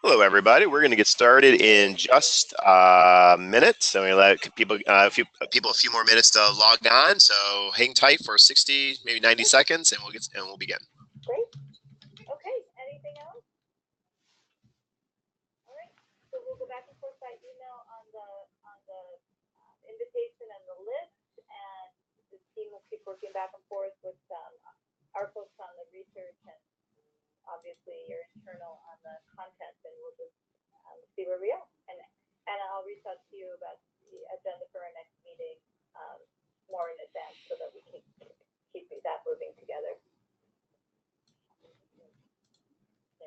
Hello, everybody. We're going to get started in just a minute. So we let people, a few more minutes to log on. So hang tight for 60, maybe 90 seconds, and we'll begin. Great. Okay. Anything else? All right. So we'll go back and forth by email on the invitation and the list, and the team will keep working back and forth with our folks on the research and obviously your internal on the content, and we'll just see where we are. And I'll reach out to you about the agenda for our next meeting more in advance so that we can keep that moving together.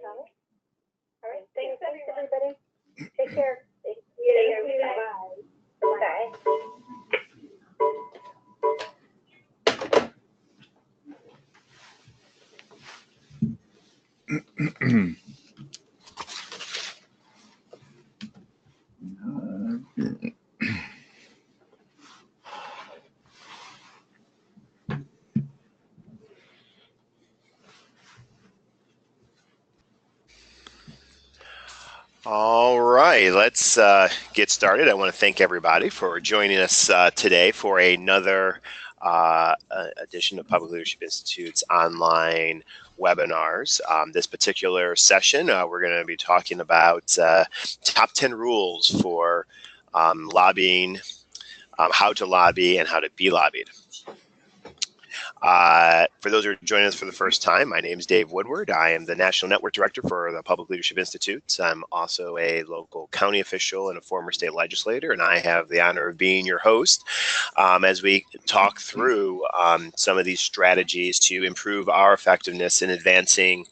All right. Thanks, everybody. Take care. Thank you. Bye. Bye. All right, let's get started. I want to thank everybody for joining us today for another edition of Public Leadership Institute's online webinars. This particular session, we're going to be talking about top 10 rules for lobbying, how to lobby, and how to be lobbied. For those who are joining us for the first time, my name is Dave Woodward. I am the National Network Director for the Public Leadership Institute. I'm also a local county official and a former state legislator, and I have the honor of being your host as we talk through some of these strategies to improve our effectiveness in advancing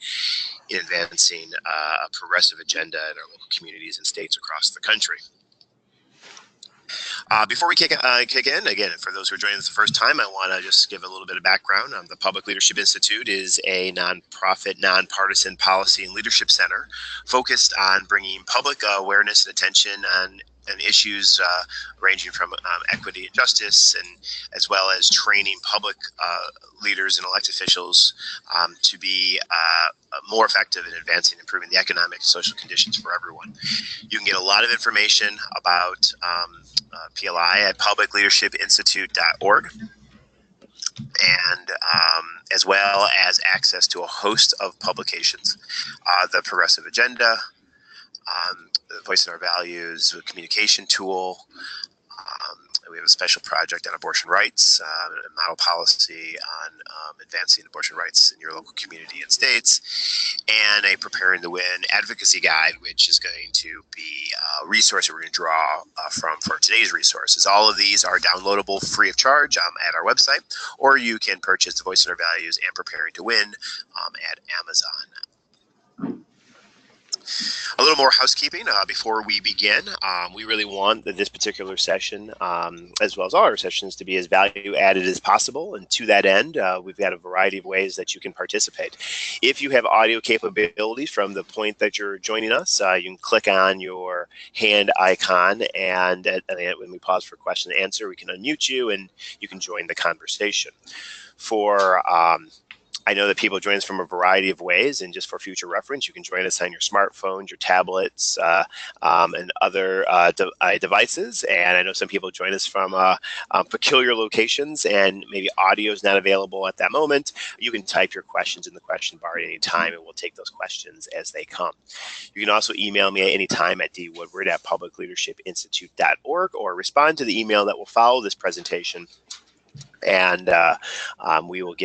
a progressive agenda in our local communities and states across the country. Before we kick in, again, for those who are joining us the first time, I want to just give a little bit of background. The Public Leadership Institute is a nonprofit, nonpartisan policy and leadership center focused on bringing public awareness and attention on issues ranging from equity and justice, and as well as training public leaders and elected officials to be more effective in advancing and improving the economic and social conditions for everyone. You can get a lot of information about PLI at publicleadershipinstitute.org, and as well as access to a host of publications, the Progressive Agenda, the Voice in Our Values, a communication tool. We have a special project on abortion rights, a model policy on advancing abortion rights in your local community and states, and a Preparing to Win advocacy guide, which is going to be a resource that we're going to draw from for today's resources. All of these are downloadable free of charge at our website, or you can purchase the Voice in Our Values and Preparing to Win at Amazon. A little more housekeeping before we begin. We really want this particular session, as well as all our sessions, to be as value added as possible. And to that end, we've got a variety of ways that you can participate. If you have audio capabilities from the point that you're joining us, you can click on your hand icon, and when we pause for question and answer, we can unmute you and you can join the conversation. I know that people join us from a variety of ways, and just for future reference, you can join us on your smartphones, your tablets, and other devices. And I know some people join us from peculiar locations, and maybe audio is not available at that moment. You can type your questions in the question bar at any time, and we'll take those questions as they come. You can also email me at any time at dwoodward@publicleadershipinstitute.org, or respond to the email that will follow this presentation, and we will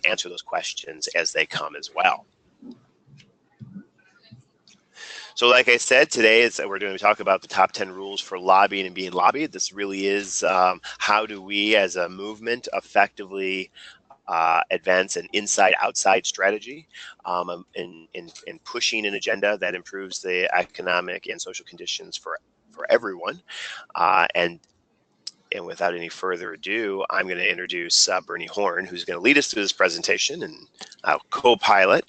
answer those questions as they come as well. So like I said, today we're going to talk about the top 10 rules for lobbying and being lobbied. This really is how do we as a movement effectively advance an inside-outside strategy in pushing an agenda that improves the economic and social conditions for everyone. And And without any further ado, I'm going to introduce Bernie Horn, who's going to lead us through this presentation and co-pilot.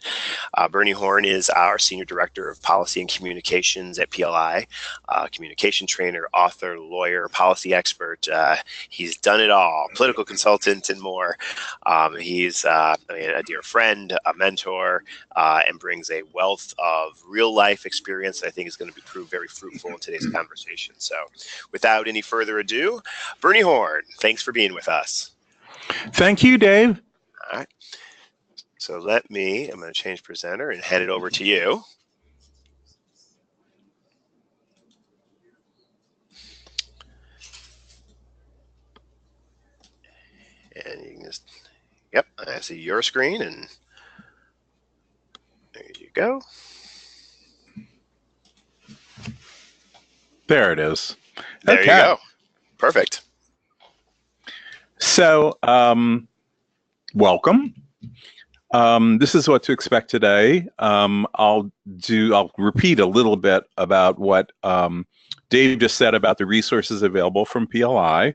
Bernie Horn is our Senior Director of Policy and Communications at PLI, communication trainer, author, lawyer, policy expert. He's done it all, political consultant and more. He's a dear friend, a mentor, and brings a wealth of real-life experience that I think is going to prove very fruitful in today's conversation. So without any further ado, Bernie Horn, thanks for being with us. Thank you, Dave. All right. So I'm going to change presenter and head it over to you. And you can just, yep, I see your screen, and there you go. There it is. There you go. Perfect. So, welcome. This is what to expect today. I'll repeat a little bit about what Dave just said about the resources available from PLI.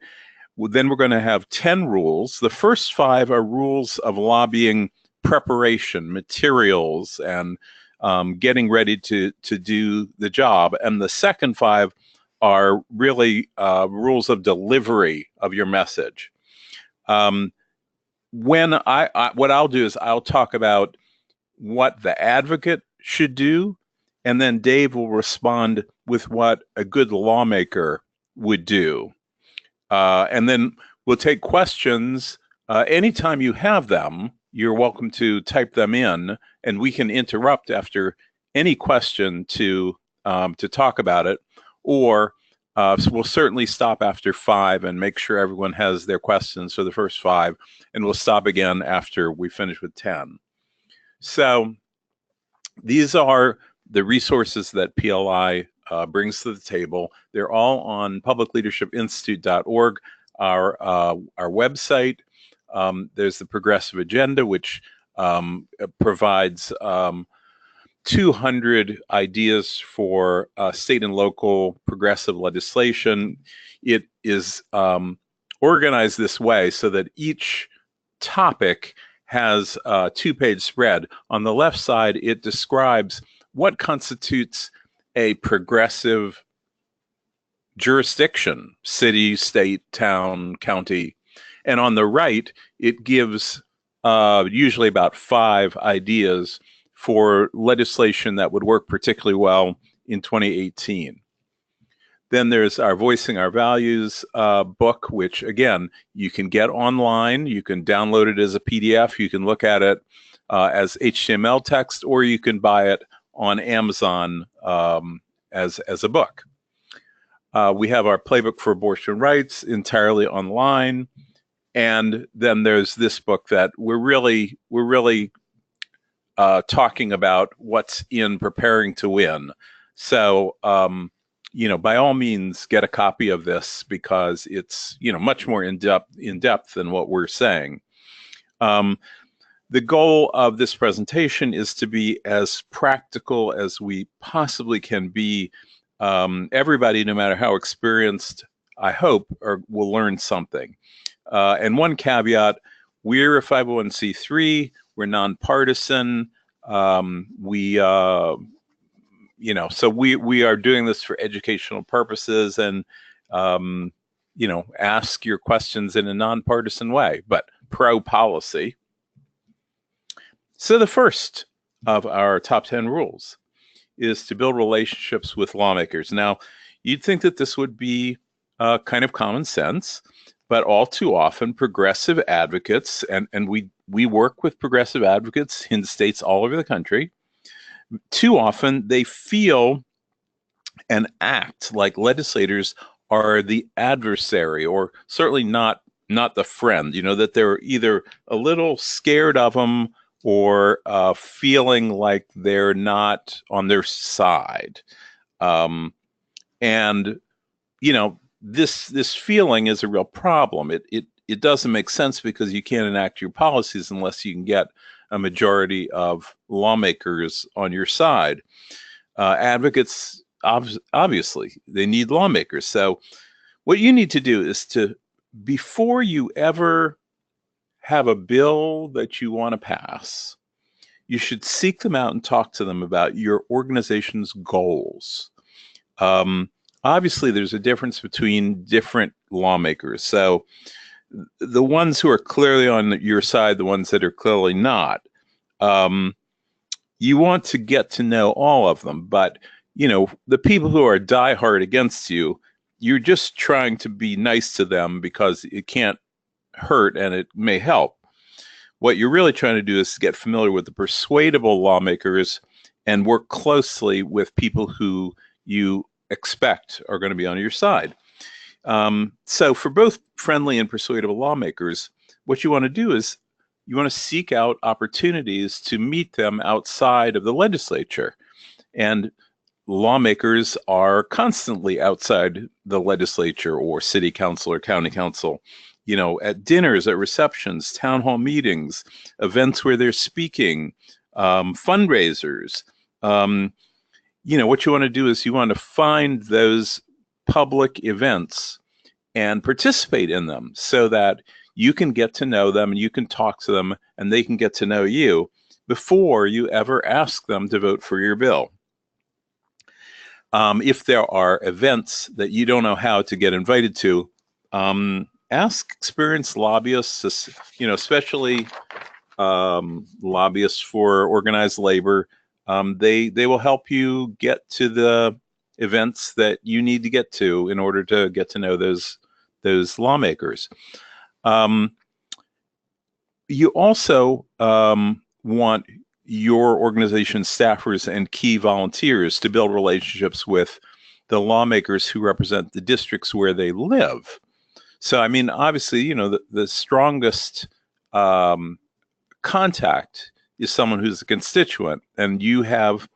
Then we're going to have 10 rules. The first 5 are rules of lobbying preparation, materials, and getting ready to do the job. And the second 5 are really rules of delivery of your message. What I'll do is I'll talk about what the advocate should do, and then Dave will respond with what a good lawmaker would do. And then we'll take questions. Anytime you have them, you're welcome to type them in, and we can interrupt after any question to talk about it. Or so we'll certainly stop after 5 and make sure everyone has their questions for the first 5, and we'll stop again after we finish with 10. So these are the resources that PLI brings to the table. They're all on publicleadershipinstitute.org, our website. There's the Progressive Agenda, which provides 200 ideas for state and local progressive legislation. It is organized this way so that each topic has a 2-page spread. On the left side, it describes what constitutes a progressive jurisdiction: city, state, town, county. And on the right, it gives usually about 5 ideas for legislation that would work particularly well in 2018. Then there's our Voicing Our Values book, which, again, you can get online. You can download it as a PDF. You can look at it as HTML text, or you can buy it on Amazon as a book. We have our Playbook for Abortion Rights entirely online. And then there's this book that we're really talking about what's in Preparing to Win. So, by all means, get a copy of this, because it's, much more in depth than what we're saying. The goal of this presentation is to be as practical as we possibly can be. Everybody, no matter how experienced, I hope, will learn something. And one caveat: we're a 501c3. We're nonpartisan. So we are doing this for educational purposes, and ask your questions in a nonpartisan way, but pro-policy. So the first of our top 10 rules is to build relationships with lawmakers. Now, you'd think that this would be kind of common sense, but all too often progressive advocates, and we work with progressive advocates in states all over the country, too often they feel and act like legislators are the adversary, or certainly not the friend, that they're either a little scared of them or feeling like they're not on their side. This feeling is a real problem. It doesn't make sense, because you can't enact your policies unless you can get a majority of lawmakers on your side. Advocates, obviously, they need lawmakers. So what you need to do is to before you ever have a bill that you want to pass, you should seek them out and talk to them about your organization's goals. Obviously, there's a difference between different lawmakers. So the ones who are clearly on your side, the ones that are clearly not, you want to get to know all of them. But, the people who are diehard against you, you're just trying to be nice to them because it can't hurt and it may help. What you're really trying to do is get familiar with the persuadable lawmakers and work closely with people who you expect are going to be on your side. So for both friendly and persuadable lawmakers, what you want to do is you want to seek out opportunities to meet them outside of the legislature. And lawmakers are constantly outside the legislature or city council or county council, at dinners, at receptions, town hall meetings, events where they're speaking, fundraisers. What you want to do is you want to find those public events and participate in them so that you can get to know them and you can talk to them and they can get to know you before you ever ask them to vote for your bill. If there are events that you don't know how to get invited to, ask experienced lobbyists, especially lobbyists for organized labor. They will help you get to the events that you need to get to in order to get to know those lawmakers. You also want your organization's staffers and key volunteers to build relationships with the lawmakers who represent the districts where they live. So, obviously, the strongest contact is someone who's a constituent, and you have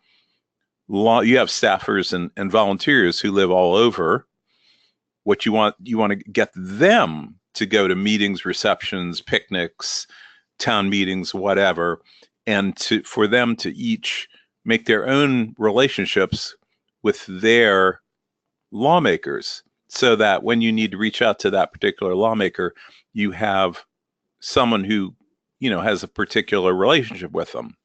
staffers and volunteers who live all over. What you want to get them to go to meetings, receptions, picnics, town meetings, whatever, and for them to each make their own relationships with their lawmakers, so that when you need to reach out to that particular lawmaker, you have someone who, has a particular relationship with them.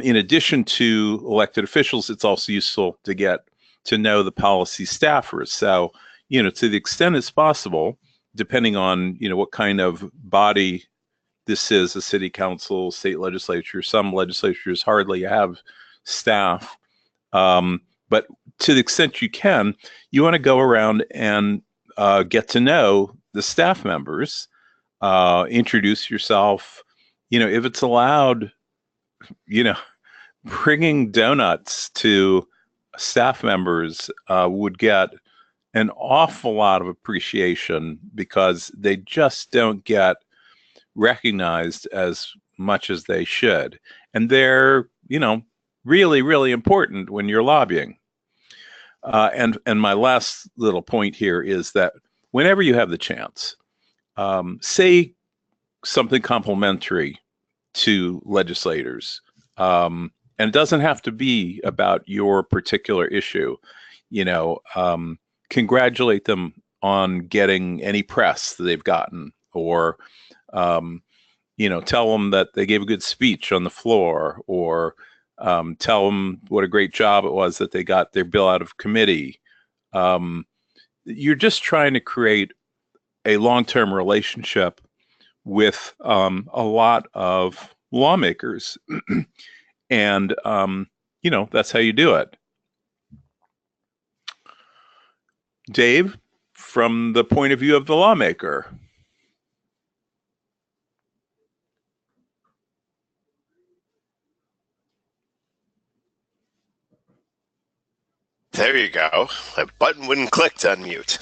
In addition to elected officials, it's also useful to get to know the policy staffers. So, to the extent it's possible, depending on, what kind of body this is, a city council, state legislature, some legislatures hardly have staff. But to the extent you can, you want to go around and get to know the staff members, introduce yourself. If it's allowed, bringing donuts to staff members would get an awful lot of appreciation because they just don't get recognized as much as they should. And they're, really, really important when you're lobbying. And my last little point here is that whenever you have the chance, say something complimentary to legislators. And it doesn't have to be about your particular issue. Congratulate them on getting any press that they've gotten, or tell them that they gave a good speech on the floor, or tell them what a great job it was that they got their bill out of committee. You're just trying to create a long-term relationship with a lot of lawmakers. And, that's how you do it. Dave, from the point of view of the lawmaker. There you go. My button wouldn't click to unmute.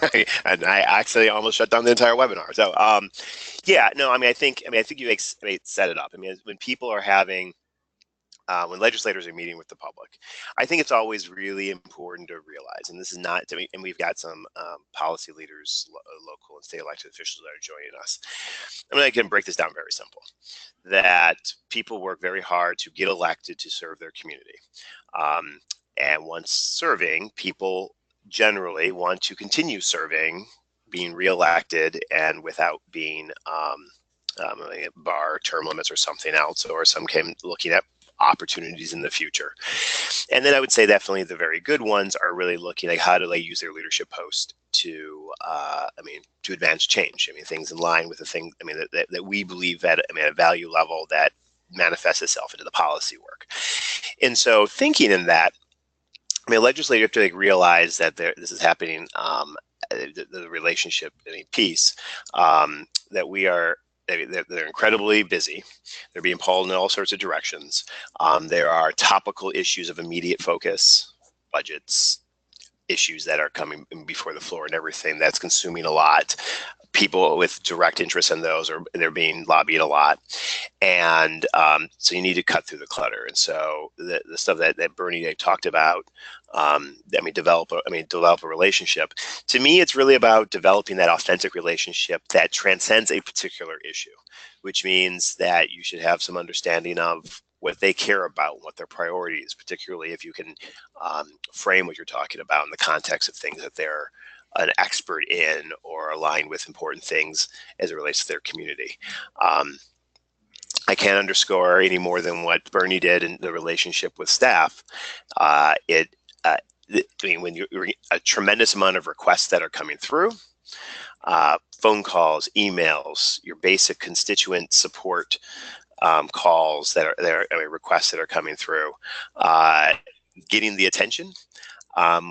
Okay. And I actually almost shut down the entire webinar. So, I think you set it up. When people are having, when legislators are meeting with the public, I think it's always really important to realize, and this is not, and we've got some policy leaders, local and state elected officials that are joining us. I can break this down very simple, that people work very hard to get elected to serve their community. And once serving, people generally want to continue serving, being reelected, and without being bar term limits or something else, or some came looking at opportunities in the future. And then I would say definitely the very good ones are really looking at how do they use their leadership post to, to advance change. Things in line with the thing, that we believe at, a value level that manifests itself into the policy work. And so thinking in that, legislators have to realize that this is happening, the relationship piece, that we are, they're incredibly busy. They're being pulled in all sorts of directions. There are topical issues of immediate focus, budgets, issues that are coming before the floor and everything that's consuming a lot. People with direct interest in those, or they're being lobbied a lot. And so you need to cut through the clutter. And so the stuff that Bernie talked about, develop a relationship. To me, it's really about developing that authentic relationship that transcends a particular issue, which means that you should have some understanding of what they care about, what their priorities, particularly if you can frame what you're talking about in the context of things that they're an expert in or aligned with important things as it relates to their community. I can't underscore any more than what Bernie did in the relationship with staff. When you're a tremendous amount of requests that are coming through, phone calls, emails, your basic constituent support calls that are there, requests that are coming through, getting the attention.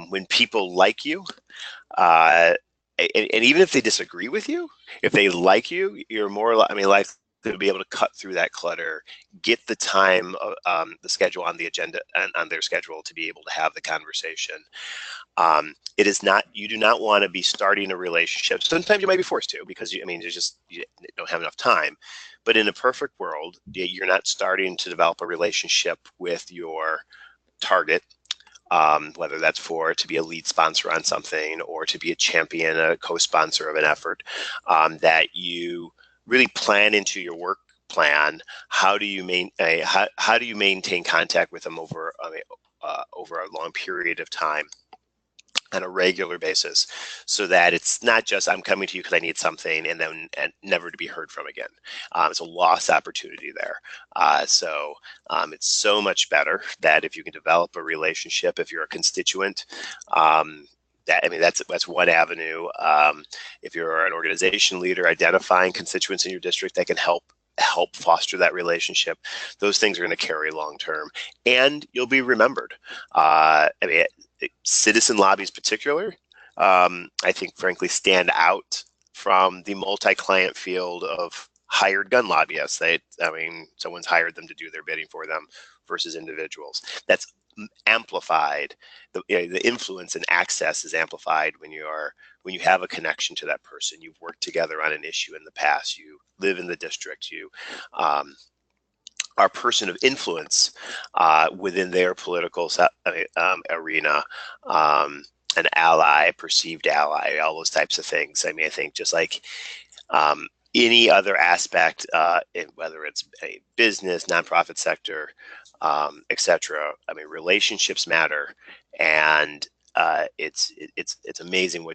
When people like you, and even if they disagree with you, if they like you, you're more likely to be able to cut through that clutter, get the time, the schedule on the agenda and on their schedule to be able to have the conversation. It is not, you do not want to be starting a relationship. Sometimes you might be forced to, because you don't have enough time. But in a perfect world, you're not starting to develop a relationship with your target, whether that's to be a lead sponsor on something or to be a champion, a co-sponsor of an effort, that you really plan into your work plan. How do you maintain contact with them over a long period of time on a regular basis, so that it's not just I'm coming to you because I need something and never to be heard from again. It's a lost opportunity there. So it's so much better that if you can develop a relationship, if you're a constituent, that's one avenue. If you're an organization leader, identifying constituents in your district that can help foster that relationship, those things are going to carry long term, and you'll be remembered. Citizen lobbies, particular, I think, frankly, stand out from the multi-client field of hired gun lobbyists. Someone's hired them to do their bidding for them versus individuals. That's amplified. The influence and access is amplified when you have a connection to that person. You've worked together on an issue in the past. You live in the district. You are a person of influence within their political arena, an ally, perceived ally, all those types of things. I think just like any other aspect, whether it's a business, nonprofit sector, etc. Relationships matter, and it's amazing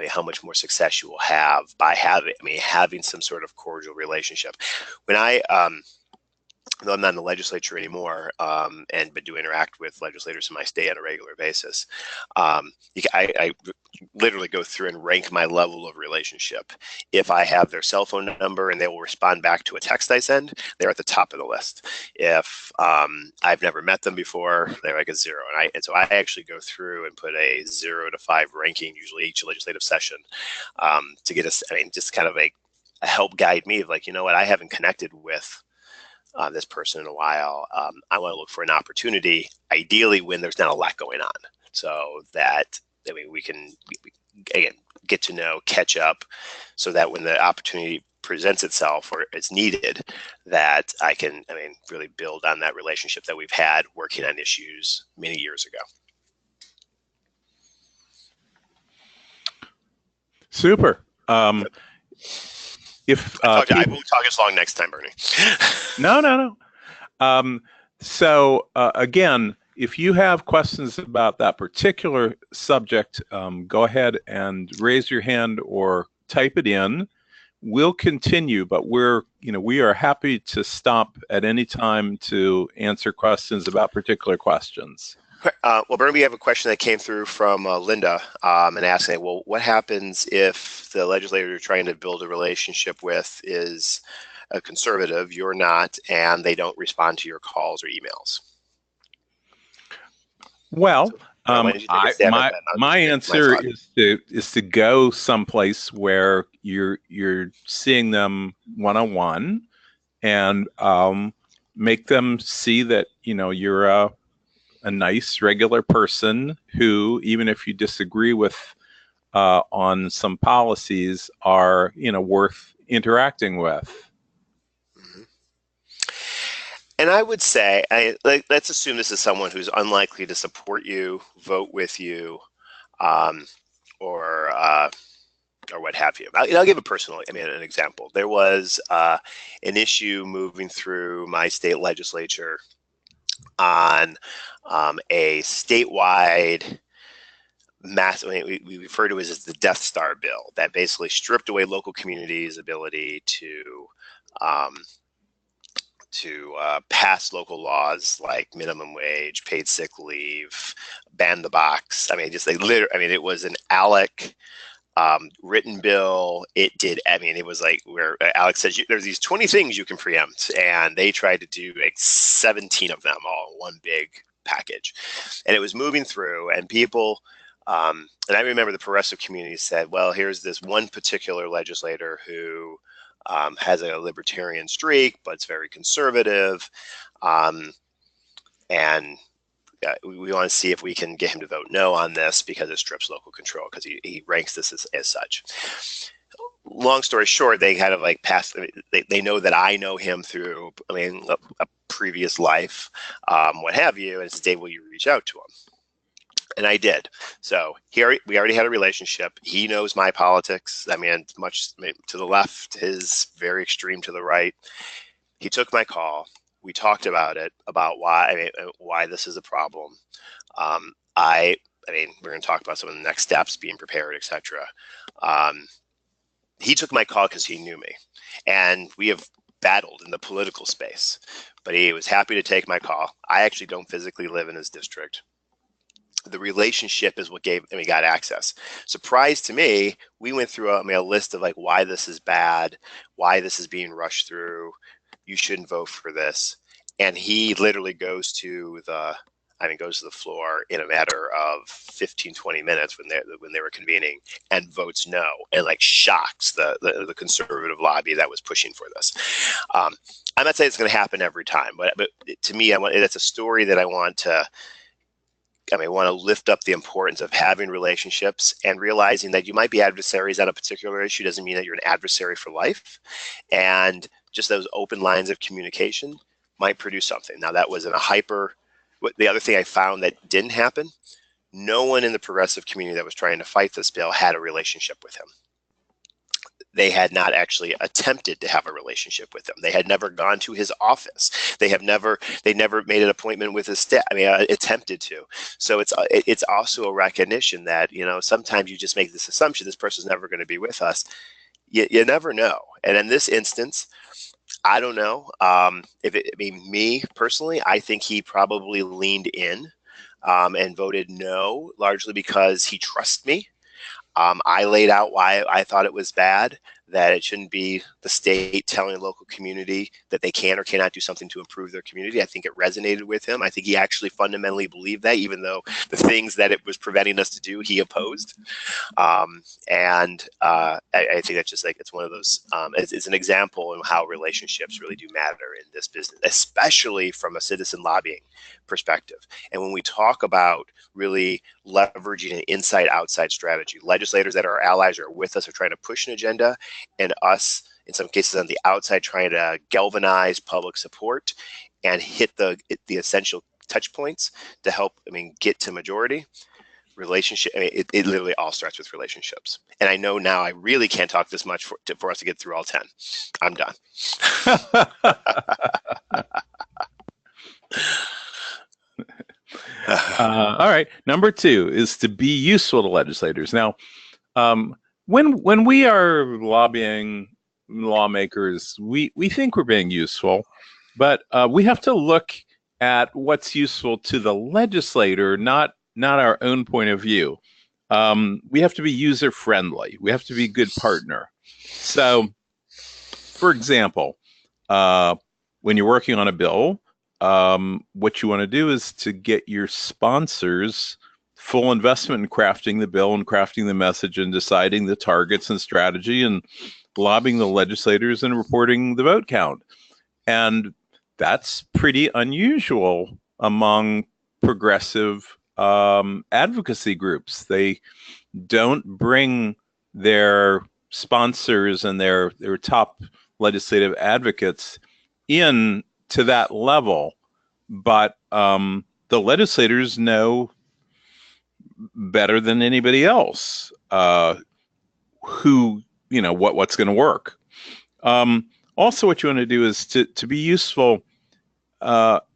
how much more success you will have by having some sort of cordial relationship. When though I'm not in the legislature anymore, but do interact with legislators in my state on a regular basis, I literally go through and rank my level of relationship. If I have their cell phone number and they will respond back to a text I send, they're at the top of the list. If I've never met them before, they're like a 0. And so I actually go through and put a 0 to 5 ranking, usually each legislative session, to get just kind of a help guide me of what, I haven't connected with this person in a while. I want to look for an opportunity, ideally when there's not a lot going on, so that we can again get to know, catch up, so that when the opportunity presents itself or is needed, that I can really build on that relationship that we've had working on issues many years ago. Super. I won't talk as long next time, Bernie. No. So again, if you have questions about that particular subject, go ahead and raise your hand or type it in. We'll continue, but we are happy to stop at any time to answer questions about particular questions. Well, Bernie, we have a question that came through from Linda and asking, well, what happens if the legislator you're trying to build a relationship with is a conservative, you're not, and they don't respond to your calls or emails? Well, my my answer is to go someplace where you're seeing them one-on-one, and make them see that you're a nice regular person who, even if you disagree with on some policies, are worth interacting with. Mm-hmm. And I would say, let's assume this is someone who's unlikely to support you, vote with you, or what have you. I'll give an example. There was an issue moving through my state legislature on a statewide we refer to it as the Death Star bill that basically stripped away local communities' ability to pass local laws like minimum wage, paid sick leave, ban the box. It was an ALEC written bill. It was like where Alex says there's these 20 things you can preempt, and they tried to do like 17 of them all in one big package. And it was moving through, and people, and I remember the progressive community said, well, here's this one particular legislator who has a libertarian streak, but it's very conservative. And we want to see if we can get him to vote no on this because it strips local control, because he ranks this as such. Long story short, they kind of like passed. They know that I know him through, a previous life, what have you. And said, Dave, will you reach out to him? And I did. So we already had a relationship. He knows my politics. Much to the left, his very extreme to the right. He took my call. We talked about it, about why this is a problem. We're going to talk about some of the next steps, being prepared, etc. He took my call because he knew me, and we have battled in the political space, but he was happy to take my call. I actually don't physically live in his district. The relationship is what we got access. Surprise to me, we went through a list of like why this is bad, why this is being rushed through. You shouldn't vote for this. And he literally goes to the floor in a matter of 15, 20 minutes when they were convening, and votes no, and like shocks the conservative lobby that was pushing for this. I'm not saying it's going to happen every time, but to me, it's a story that I want to lift up the importance of having relationships and realizing that you might be adversaries on a particular issue doesn't mean that you're an adversary for life. And just those open lines of communication might produce something. Now, that was in a the other thing I found that didn't happen, no one in the progressive community that was trying to fight this bill had a relationship with him. They had not actually attempted to have a relationship with him. They had never gone to his office. They never made an appointment with his staff. Attempted to. So it's also a recognition that, sometimes you just make this assumption, this person's never going to be with us. You never know. And in this instance, I don't know. Me personally, I think he probably leaned in and voted no, largely because he trusts me. I laid out why I thought it was bad, that it shouldn't be the state telling the local community that they can or cannot do something to improve their community. I think it resonated with him. I think he actually fundamentally believed that, even though the things that it was preventing us to do, he opposed. I think that's just like, it's one of those, it's an example of how relationships really do matter in this business, especially from a citizen lobbying perspective. And when we talk about really leveraging an inside-outside strategy, legislators that are our allies are with us, are trying to push an agenda, and us, in some cases on the outside, trying to galvanize public support and hit the essential touch points to help get to majority. Relationship, it literally all starts with relationships. And I know now I really can't talk this much for us to get through all 10. I'm done. right. Number two is to be useful to legislators. Now, when we are lobbying lawmakers, we think we're being useful, but we have to look at what's useful to the legislator, not our own point of view. We have to be user friendly. We have to be a good partner. So, for example, when you're working on a bill, what you want to do is to get your sponsors full investment in crafting the bill and crafting the message and deciding the targets and strategy and lobbying the legislators and reporting the vote count. And that's pretty unusual among progressive advocacy groups. They don't bring their sponsors and their top legislative advocates in to that level, but the legislators know better than anybody else who, what's going to work. Also, what you want to do is to be useful,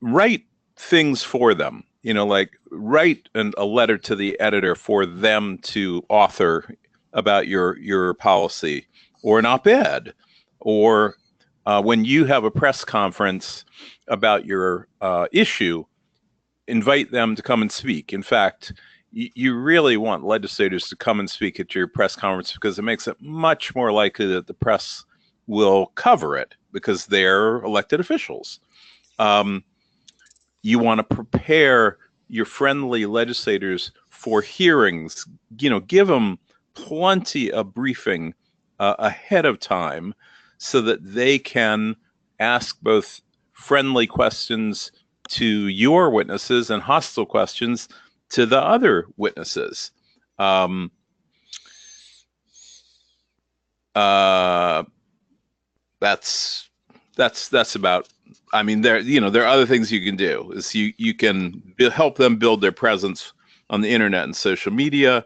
write things for them, like write a letter to the editor for them to author about your policy, or an op-ed, or when you have a press conference about your issue, invite them to come and speak. In fact, you really want legislators to come and speak at your press conference, because it makes it much more likely that the press will cover it, because they're elected officials. You want to prepare your friendly legislators for hearings. Give them plenty of briefing ahead of time, so that they can ask both friendly questions to your witnesses and hostile questions to the other witnesses. That's about. I mean, there are other things you can do. Is you can help them build their presence on the internet and social media.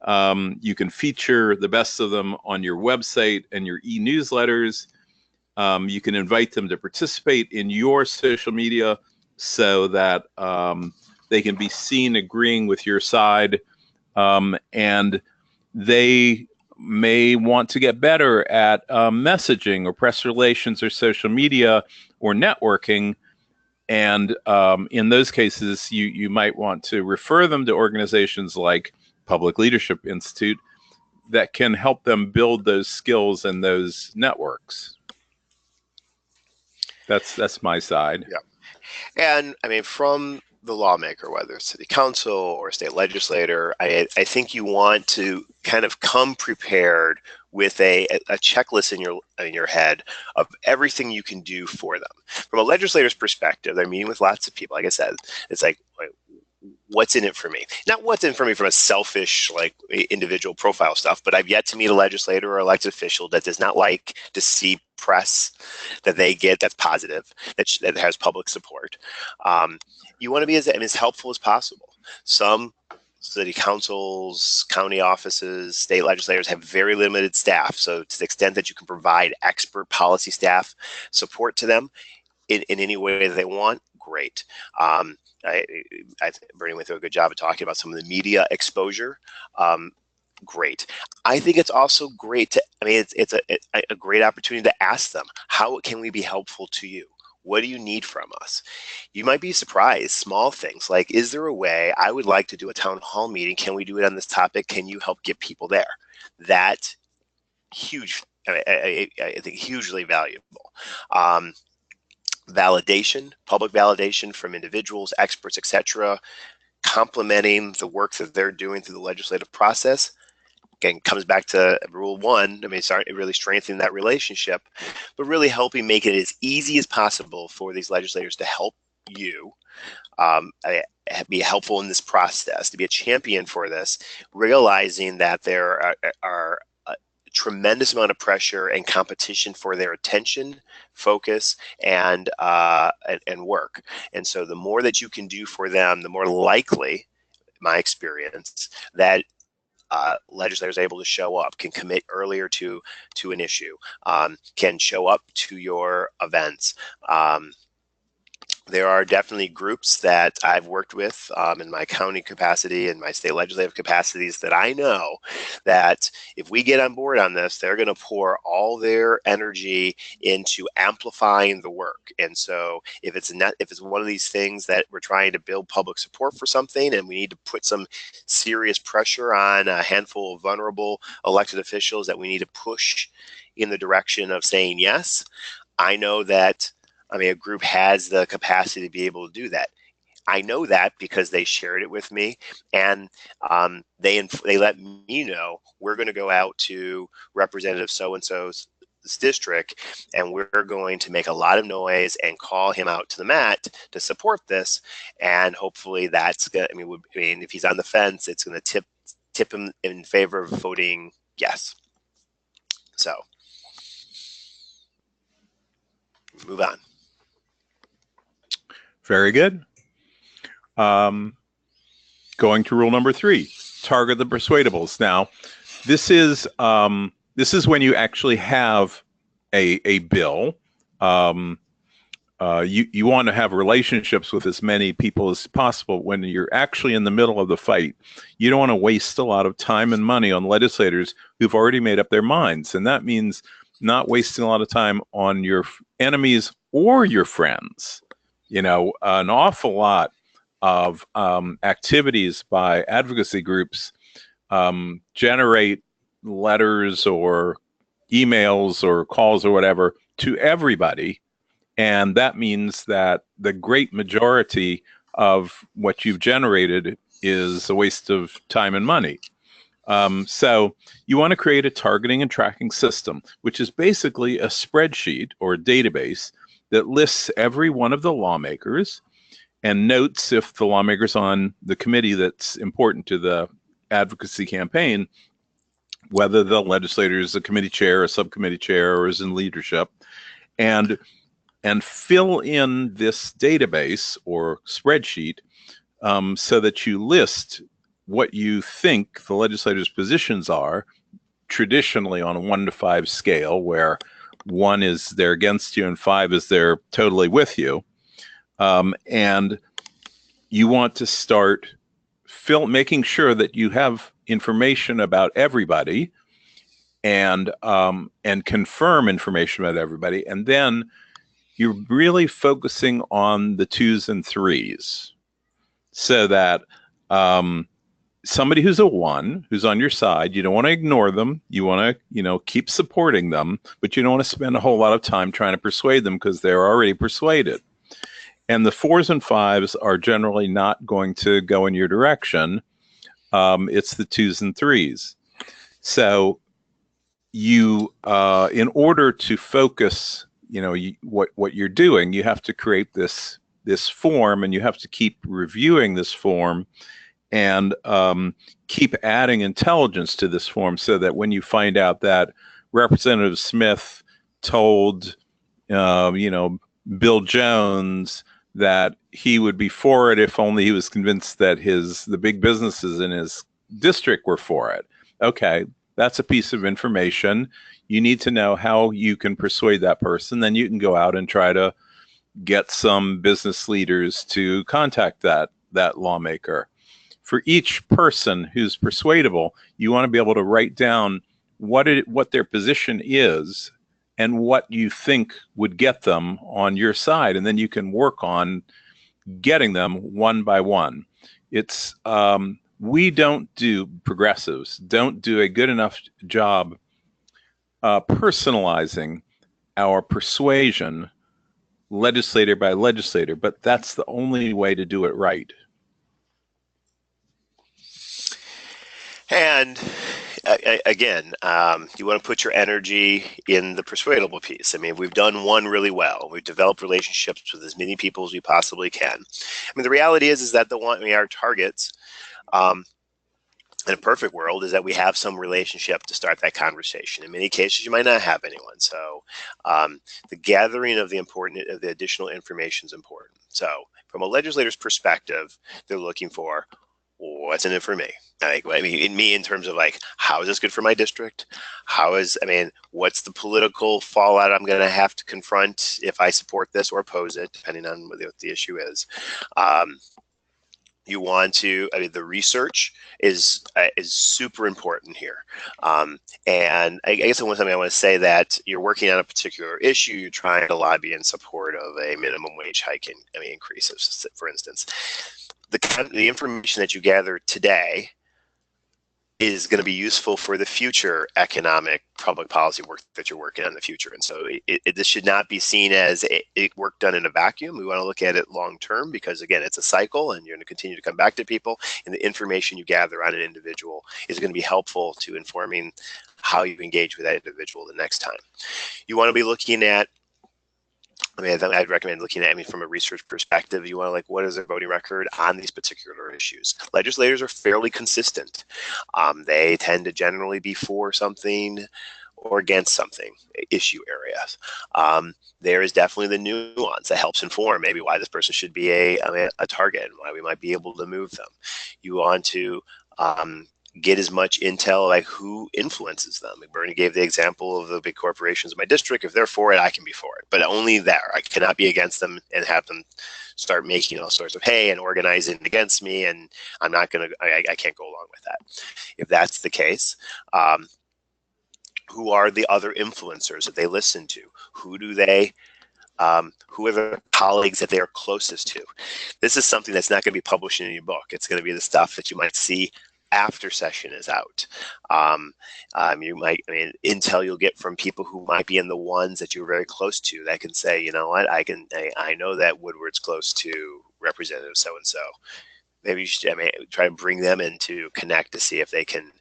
You can feature the best of them on your website and your e-newsletters. You can invite them to participate in your social media, so that they can be seen agreeing with your side, and they may want to get better at messaging or press relations or social media or networking. And in those cases, you might want to refer them to organizations like Public Leadership Institute that can help them build those skills and those networks. That's my side. Yeah. And I mean, from the lawmaker, whether it's city council or state legislator, I think you want to kind of come prepared with a checklist in your head of everything you can do for them. From a legislator's perspective, they're meeting with lots of people. Like I said, it's like, what's in it for me? Not what's in it for me from a selfish, like individual profile stuff, but I've yet to meet a legislator or elected official that does not like to see press that they get that's positive, that has public support. You want to be as helpful as possible. Some city councils, county offices, state legislators have very limited staff. So to the extent that you can provide expert policy staff support to them in any way that they want, great. I Bernie went through a good job of talking about some of the media exposure. Great. I think it's also great to, it's a great opportunity to ask them, how can we be helpful to you? What do you need from us? You might be surprised, small things like, is there a way I would like to do a town hall meeting? Can we do it on this topic? Can you help get people there? That huge, I think hugely valuable. Validation, public validation from individuals, experts, etc., complementing the work that they're doing through the legislative process. Again, comes back to rule one. Really strengthening that relationship, but really helping make it as easy as possible for these legislators to help you, be helpful in this process, to be a champion for this, realizing that there are tremendous amount of pressure and competition for their attention, focus, and work. And so the more that you can do for them, the more likely, my experience, that legislators are able to show up, can commit earlier to an issue, can show up to your events. there are definitely groups that I've worked with in my county capacity and my state legislative capacities that I know that if we get on board on this, they're going to pour all their energy into amplifying the work. And so if it's one of these things that we're trying to build public support for something and we need to put some serious pressure on a handful of vulnerable elected officials that we need to push in the direction of saying yes, I know that a group has the capacity to be able to do that. I know that because they shared it with me, and they let me know we're going to go out to Representative so and so's district, and we're going to make a lot of noise and call him out to the mat to support this, and hopefully that's good. If he's on the fence, it's going to tip him in favor of voting yes. So move on. Very good. Going to rule number 3, target the persuadables. Now, this is when you actually have a bill. You want to have relationships with as many people as possible. When you're actually in the middle of the fight, you don't want to waste a lot of time and money on legislators who've already made up their minds. And that means not wasting a lot of time on your enemies or your friends. An awful lot of activities by advocacy groups generate letters or emails or calls or whatever to everybody. And that means that the great majority of what you've generated is a waste of time and money. So you want to create a targeting and tracking system, which is basically a spreadsheet or a database that lists every one of the lawmakers and notes if the lawmaker's on the committee that's important to the advocacy campaign, whether the legislator is a committee chair, a subcommittee chair, or is in leadership, and fill in this database or spreadsheet so that you list what you think the legislator's positions are, traditionally on a 1 to 5 scale, where 1 is they're against you and 5 is they're totally with you. And you want to start making sure that you have information about everybody and confirm information about everybody. And then you're really focusing on the 2s and 3s so that somebody who's a 1, who's on your side, you don't want to ignore them. You want to, keep supporting them, but you don't want to spend a whole lot of time trying to persuade them because they're already persuaded. And the 4s and 5s are generally not going to go in your direction. It's the 2s and 3s. So you, in order to focus, what you're doing, you have to create this form, and you have to keep reviewing this form and keep adding intelligence to this form so that when you find out that Representative Smith told, Bill Jones that he would be for it if only he was convinced that the big businesses in his district were for it. Okay, that's a piece of information. You need to know how you can persuade that person. Then you can go out and try to get some business leaders to contact that lawmaker. For each person who's persuadable, you want to be able to write down what their position is and what you think would get them on your side, and then you can work on getting them one by one. It's progressives don't do a good enough job personalizing our persuasion legislator by legislator, but that's the only way to do it right. And again, you want to put your energy in the persuadable piece. We've done one really well. We've developed relationships with as many people as we possibly can. The reality is that our targets, in a perfect world, is that we have some relationship to start that conversation. In many cases, you might not have anyone. So the gathering of the additional information is important. So from a legislator's perspective, they're looking for, what's in it for me? Like, I mean, in terms of like, how is this good for my district? What's the political fallout I'm going to have to confront if I support this or oppose it, depending on what the issue is. You want to, the research is super important here. And I guess the one thing I want to say that you're working on a particular issue, you're trying to lobby in support of a minimum wage hike increases, for instance. The information that you gather today is going to be useful for the future economic public policy work that you're working on in the future. And so this should not be seen as a work done in a vacuum. We want to look at it long term because, again, it's a cycle and you're going to continue to come back to people. And the information you gather on an individual is going to be helpful to informing how you engage with that individual the next time. You want to be looking at, I'd recommend looking at, from a research perspective, you want to what is their voting record on these particular issues. Legislators are fairly consistent. They tend to generally be for something or against something, issue areas. There is definitely the nuance that helps inform maybe why this person should be a target and why we might be able to move them. You want to get as much intel like who influences them. Bernie gave the example of the big corporations in my district. If they're for it, I can be for it, but only there. I cannot be against them and have them start making all sorts of hay and organizing against me, and I'm not going to, I can't go along with that. If that's the case, who are the other influencers that they listen to? Who do they who are the colleagues that they are closest to? This is something that's not going to be published in your book. It's going to be the stuff that you might see after session is out. You might, intel you'll get from people who might be in the ones that you're very close to that can say, you know what, I know that Woodward's close to Representative so-and-so. Maybe you should try to bring them in to connect to see if they can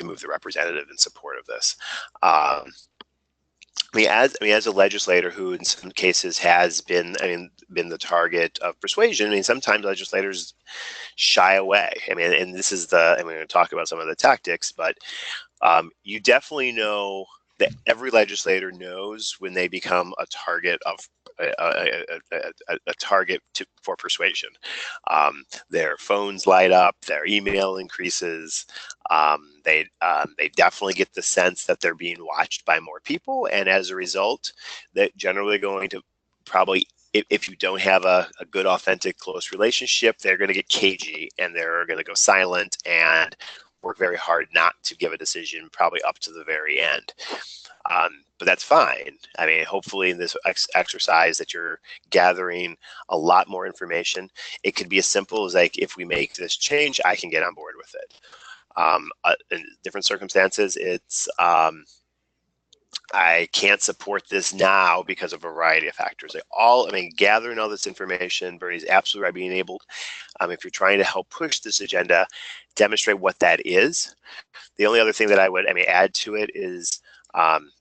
move the representative in support of this. As a legislator who in some cases has been the target of persuasion, sometimes legislators shy away. And this is I'm going to talk about some of the tactics, but you definitely know that every legislator knows when they become a target of a target for persuasion. Their phones light up, their email increases. They definitely get the sense that they're being watched by more people, and as a result, they're generally going to probably, if you don't have a good, authentic, close relationship, they're going to get cagey and they're going to go silent and work very hard not to give a decision, probably up to the very end. But that's fine. Hopefully in this exercise that you're gathering a lot more information. It could be as simple as if we make this change, I can get on board with it. In different circumstances, it's I can't support this now because of a variety of factors. Gathering all this information, Bernie's absolutely right, being able, if you're trying to help push this agenda, demonstrate what that is. The only other thing that I would add to it is,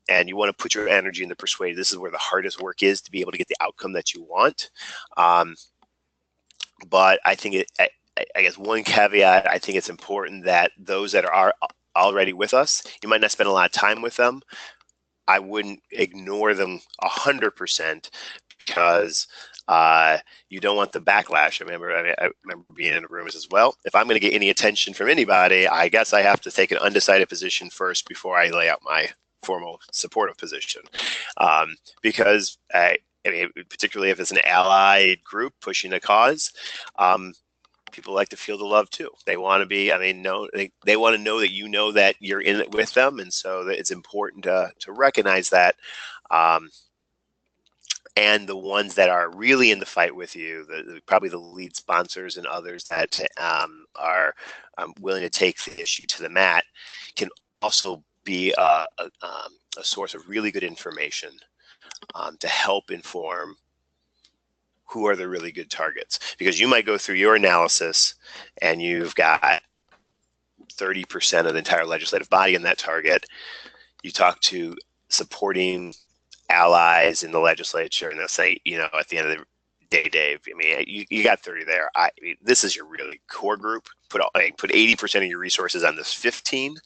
and you want to put your energy in the persuade. This is where the hardest work is, to be able to get the outcome that you want. But I think I guess one caveat, I think it's important that those that are already with us, you might not spend a lot of time with them. I wouldn't ignore them 100% because you don't want the backlash. I remember being in rooms as well. If I'm going to get any attention from anybody, I guess I have to take an undecided position first before I lay out my formal supportive position. Because particularly if it's an allied group pushing a cause, people like to feel the love too. They want to be, they want to know that you know that you're in it with them. And so that it's important to recognize that. And the ones that are really in the fight with you, probably the lead sponsors and others that are willing to take the issue to the mat, can also be a source of really good information to help inform who are the really good targets. Because you might go through your analysis and you've got 30% of the entire legislative body in that target. You talk to supporting allies in the legislature and they'll say, at the end of the day, Dave, you got 30 there. This is your really core group. Put 80% of your resources on this 15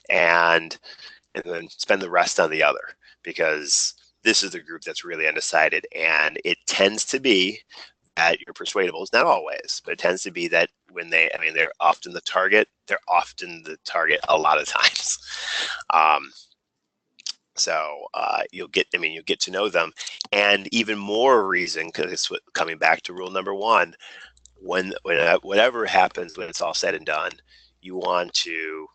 and then spend the rest on the other, because this is the group that's really undecided, and it tends to be that you're persuadable. It's not always, but it tends to be that when they're often the target. They're often the target a lot of times. So you'll get to know them, and even more reason, because it's coming back to rule number one. When whatever happens, when it's all said and done, you want to,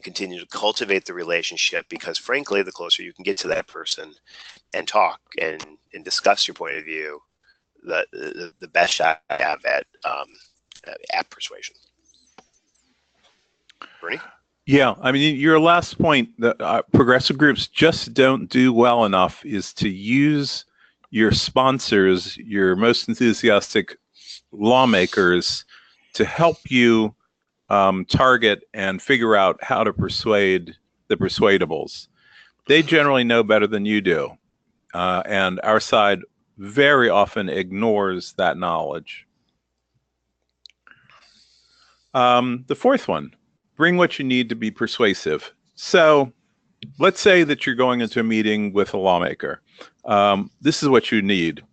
continue to cultivate the relationship, because frankly, the closer you can get to that person and talk and discuss your point of view, the best shot I have at persuasion. Bernie? Yeah, your last point, that progressive groups just don't do well enough, is to use your sponsors, your most enthusiastic lawmakers, to help you target and figure out how to persuade the persuadables. They generally know better than you do, and our side very often ignores that knowledge. The fourth one, bring what you need to be persuasive. So let's say that you're going into a meeting with a lawmaker. This is what you need.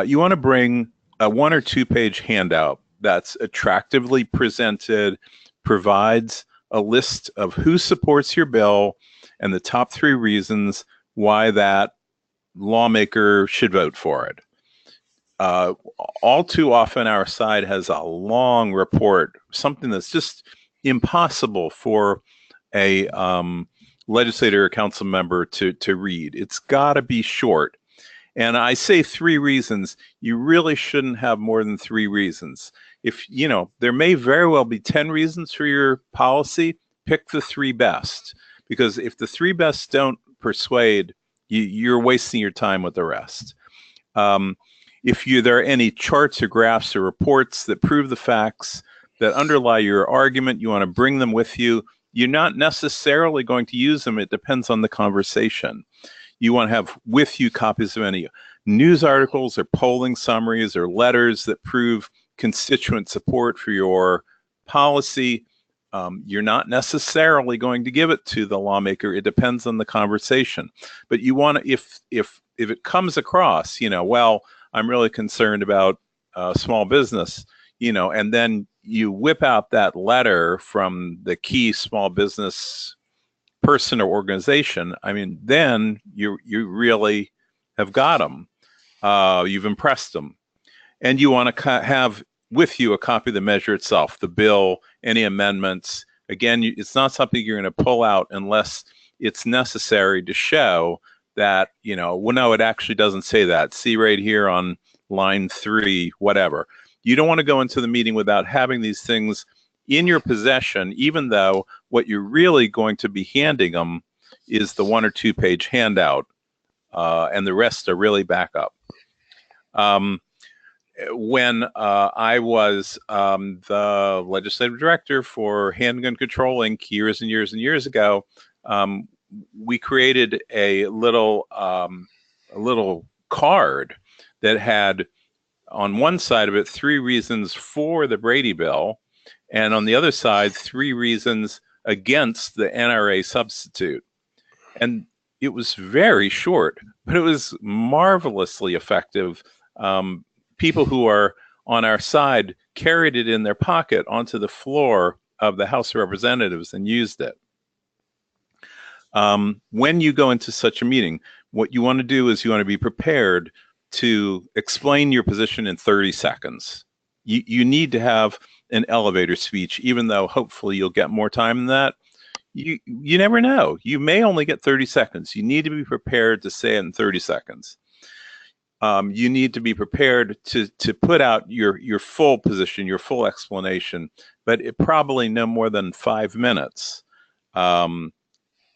You want to bring a 1 or 2 page handout that's attractively presented, provides a list of who supports your bill and the top 3 reasons why that lawmaker should vote for it. All too often, our side has a long report, something that's just impossible for a legislator or council member to read. It's got to be short. And I say 3 reasons. You really shouldn't have more than 3 reasons. If, there may very well be 10 reasons for your policy, pick the 3 best. Because if the 3 best don't persuade, you're wasting your time with the rest. If there are any charts or graphs or reports that prove the facts that underlie your argument, you want to bring them with you. You're not necessarily going to use them. It depends on the conversation. You want to have with you copies of any news articles or polling summaries or letters that prove constituent support for your policy. You're not necessarily going to give it to the lawmaker. It depends on the conversation. But you want to, if it comes across, well, I'm really concerned about small business, and then you whip out that letter from the key small business person or organization, then you really have got them. You've impressed them. And you want to have with you a copy of the measure itself, the bill, any amendments. Again, it's not something you're going to pull out unless it's necessary to show that, well, no, it actually doesn't say that. See right here on line 3, whatever. You don't want to go into the meeting without having these things in your possession, even though what you're really going to be handing them is the 1 or 2 page handout, and the rest are really backup. When I was the legislative director for Handgun Control Inc. years and years and years ago, we created a little card that had on one side of it 3 reasons for the Brady bill, and on the other side 3 reasons against the NRA substitute. And it was very short, but it was marvelously effective. People who are on our side carried it in their pocket onto the floor of the House of Representatives and used it. When you go into such a meeting, what you want to do is you want to be prepared to explain your position in 30 seconds. You need to have an elevator speech, even though hopefully you'll get more time than that. You never know. You may only get 30 seconds. You need to be prepared to say it in 30 seconds. You need to be prepared to put out your full position, your full explanation, but it probably no more than 5 minutes. And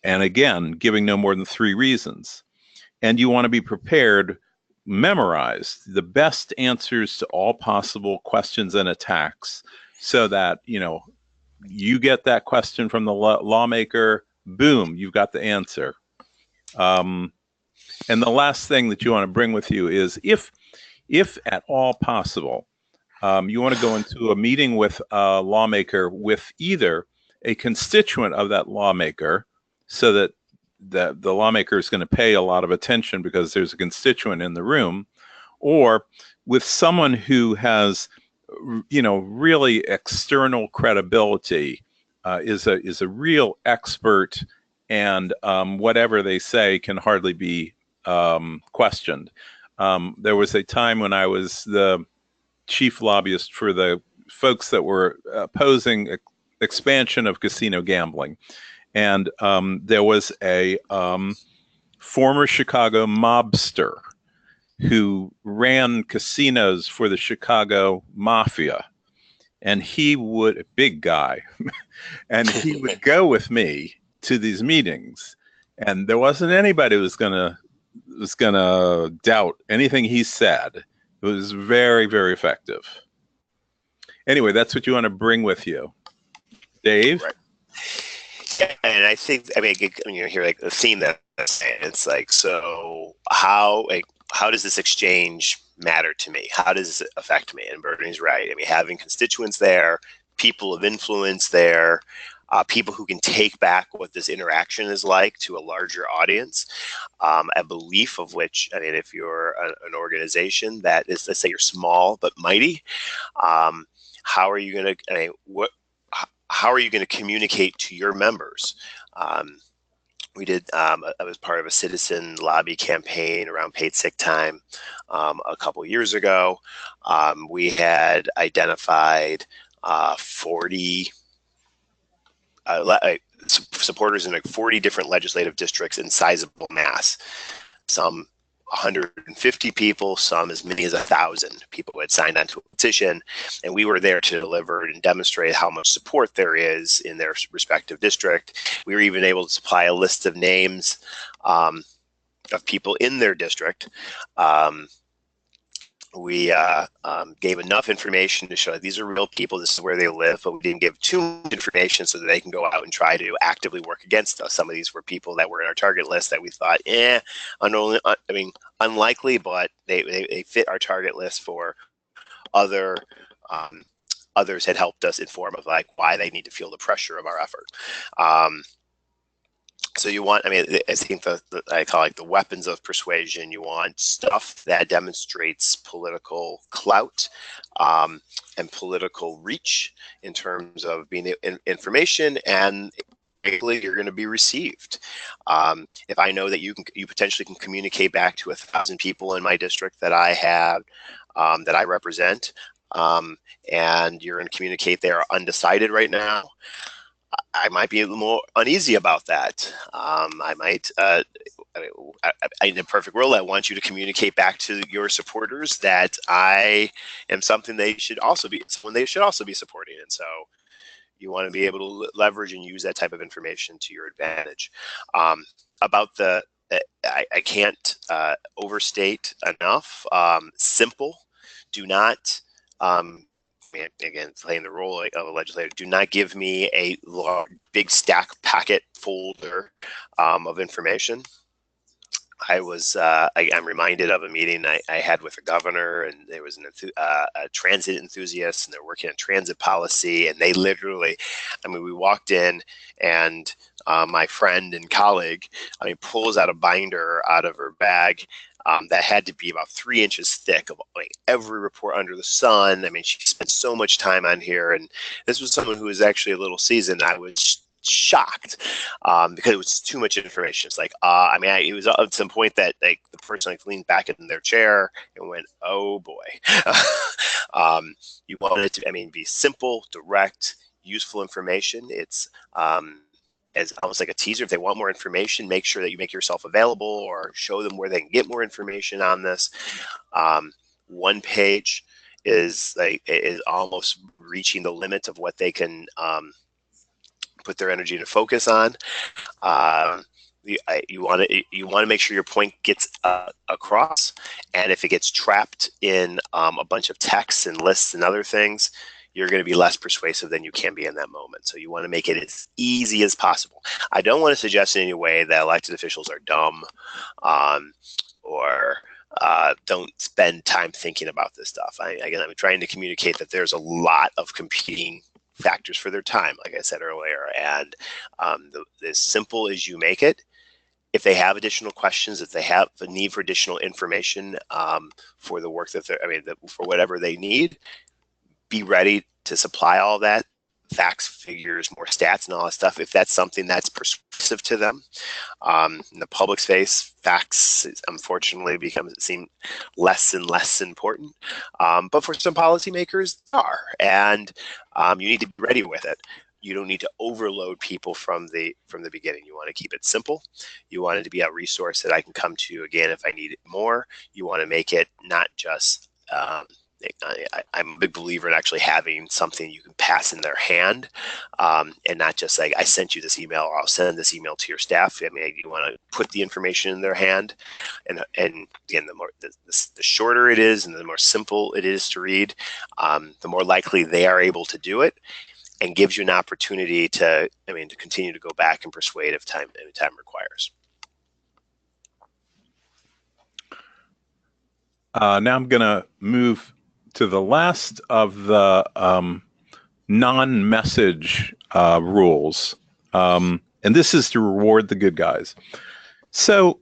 again, giving no more than 3 reasons. And you want to be prepared, memorize the best answers to all possible questions and attacks, so that, you get that question from the lawmaker, boom, you've got the answer. And the last thing that you want to bring with you is, if at all possible, you want to go into a meeting with a lawmaker with either a constituent of that lawmaker, so that the lawmaker is going to pay a lot of attention because there's a constituent in the room, or with someone who has, really external credibility, is a real expert, and whatever they say can hardly be questioned. There was a time when I was the chief lobbyist for the folks that were opposing expansion of casino gambling, and there was a former Chicago mobster who ran casinos for the Chicago Mafia. And he would, a big guy, and he would go with me to these meetings. And there wasn't anybody who was gonna doubt anything he said. It was very, very effective. Anyway, that's what you want to bring with you. Dave? Right. Yeah, and I think, you hear like the theme that it's like, so how does this exchange matter to me? How does it affect me? And Bernie's right. Having constituents there, people of influence there, people who can take back what this interaction is like to a larger audience, a belief of which, if you're an organization that is, let's say you're small but mighty, how are you going to, how are you going to communicate to your members? We did, I was part of a citizen lobby campaign around paid sick time a couple years ago. We had identified 40 supporters in like 40 different legislative districts in sizable mass. Some 150 people, some as many as 1,000 people who had signed on to a petition, and we were there to deliver and demonstrate how much support there is in their respective district. We were even able to supply a list of names of people in their district. We gave enough information to show that these are real people, this is where they live, but we didn't give too much information so that they can go out and try to actively work against us. Some of these were people that were in our target list that we thought, unlikely, but they fit our target list for other others had helped us inform of like why they need to feel the pressure of our effort. So you want, I think I call it the weapons of persuasion. You want stuff that demonstrates political clout and political reach in terms of being information, and you're going to be received. If I know that you potentially can communicate back to 1,000 people in my district that I have, that I represent, and you're going to communicate they are undecided right now, I might be a little more uneasy about that. I might, in a perfect world, I want you to communicate back to your supporters that I am something they should also be, someone they should also be supporting. And so you want to be able to leverage and use that type of information to your advantage. About the, I can't overstate enough, simple, do not, again, playing the role of a legislator, do not give me a big stack packet folder of information. I'm reminded of a meeting I had with the governor, and there was a transit enthusiast, and they're working on transit policy, and they literally, we walked in, and my friend and colleague, pulls out a binder out of her bag that had to be about 3 inches thick of every report under the sun. She spent so much time on here, and this was someone who was actually a little seasoned. I was shocked because it was too much information. It's like, it was at some point that the person leaned back in their chair and went, "Oh boy." You want it to, be simple, direct, useful information. It's as almost like a teaser. If they want more information, make sure that you make yourself available or show them where they can get more information on this. One page is almost reaching the limit of what they can put their energy to focus on. You want to make sure your point gets across, and if it gets trapped in a bunch of texts and lists and other things, you're going to be less persuasive than you can be in that moment. So you want to make it as easy as possible. I don't want to suggest in any way that elected officials are dumb or don't spend time thinking about this stuff. I'm trying to communicate that there's a lot of competing factors for their time, like I said earlier, and as simple as you make it, if they have additional questions, if they have a need for additional information for the work that for whatever they need, be ready to supply all that, facts, figures, more stats, and all that stuff. If that's something that's persuasive to them, in the public space, facts unfortunately seem less and less important. But for some policymakers, they are, and you need to be ready with it. You don't need to overload people from the beginning. You want to keep it simple. You want it to be a resource that I can come to again if I need it more. You want to make it not just I'm a big believer in actually having something you can pass in their hand, and not just like, I sent you this email, or I'll send this email to your staff. I mean, you want to put the information in their hand, and again, the shorter it is and the more simple it is to read, the more likely they are able to do it, and gives you an opportunity to continue to go back and persuade if time requires. Now I'm going to move to the last of the non-message rules. And this is to reward the good guys. So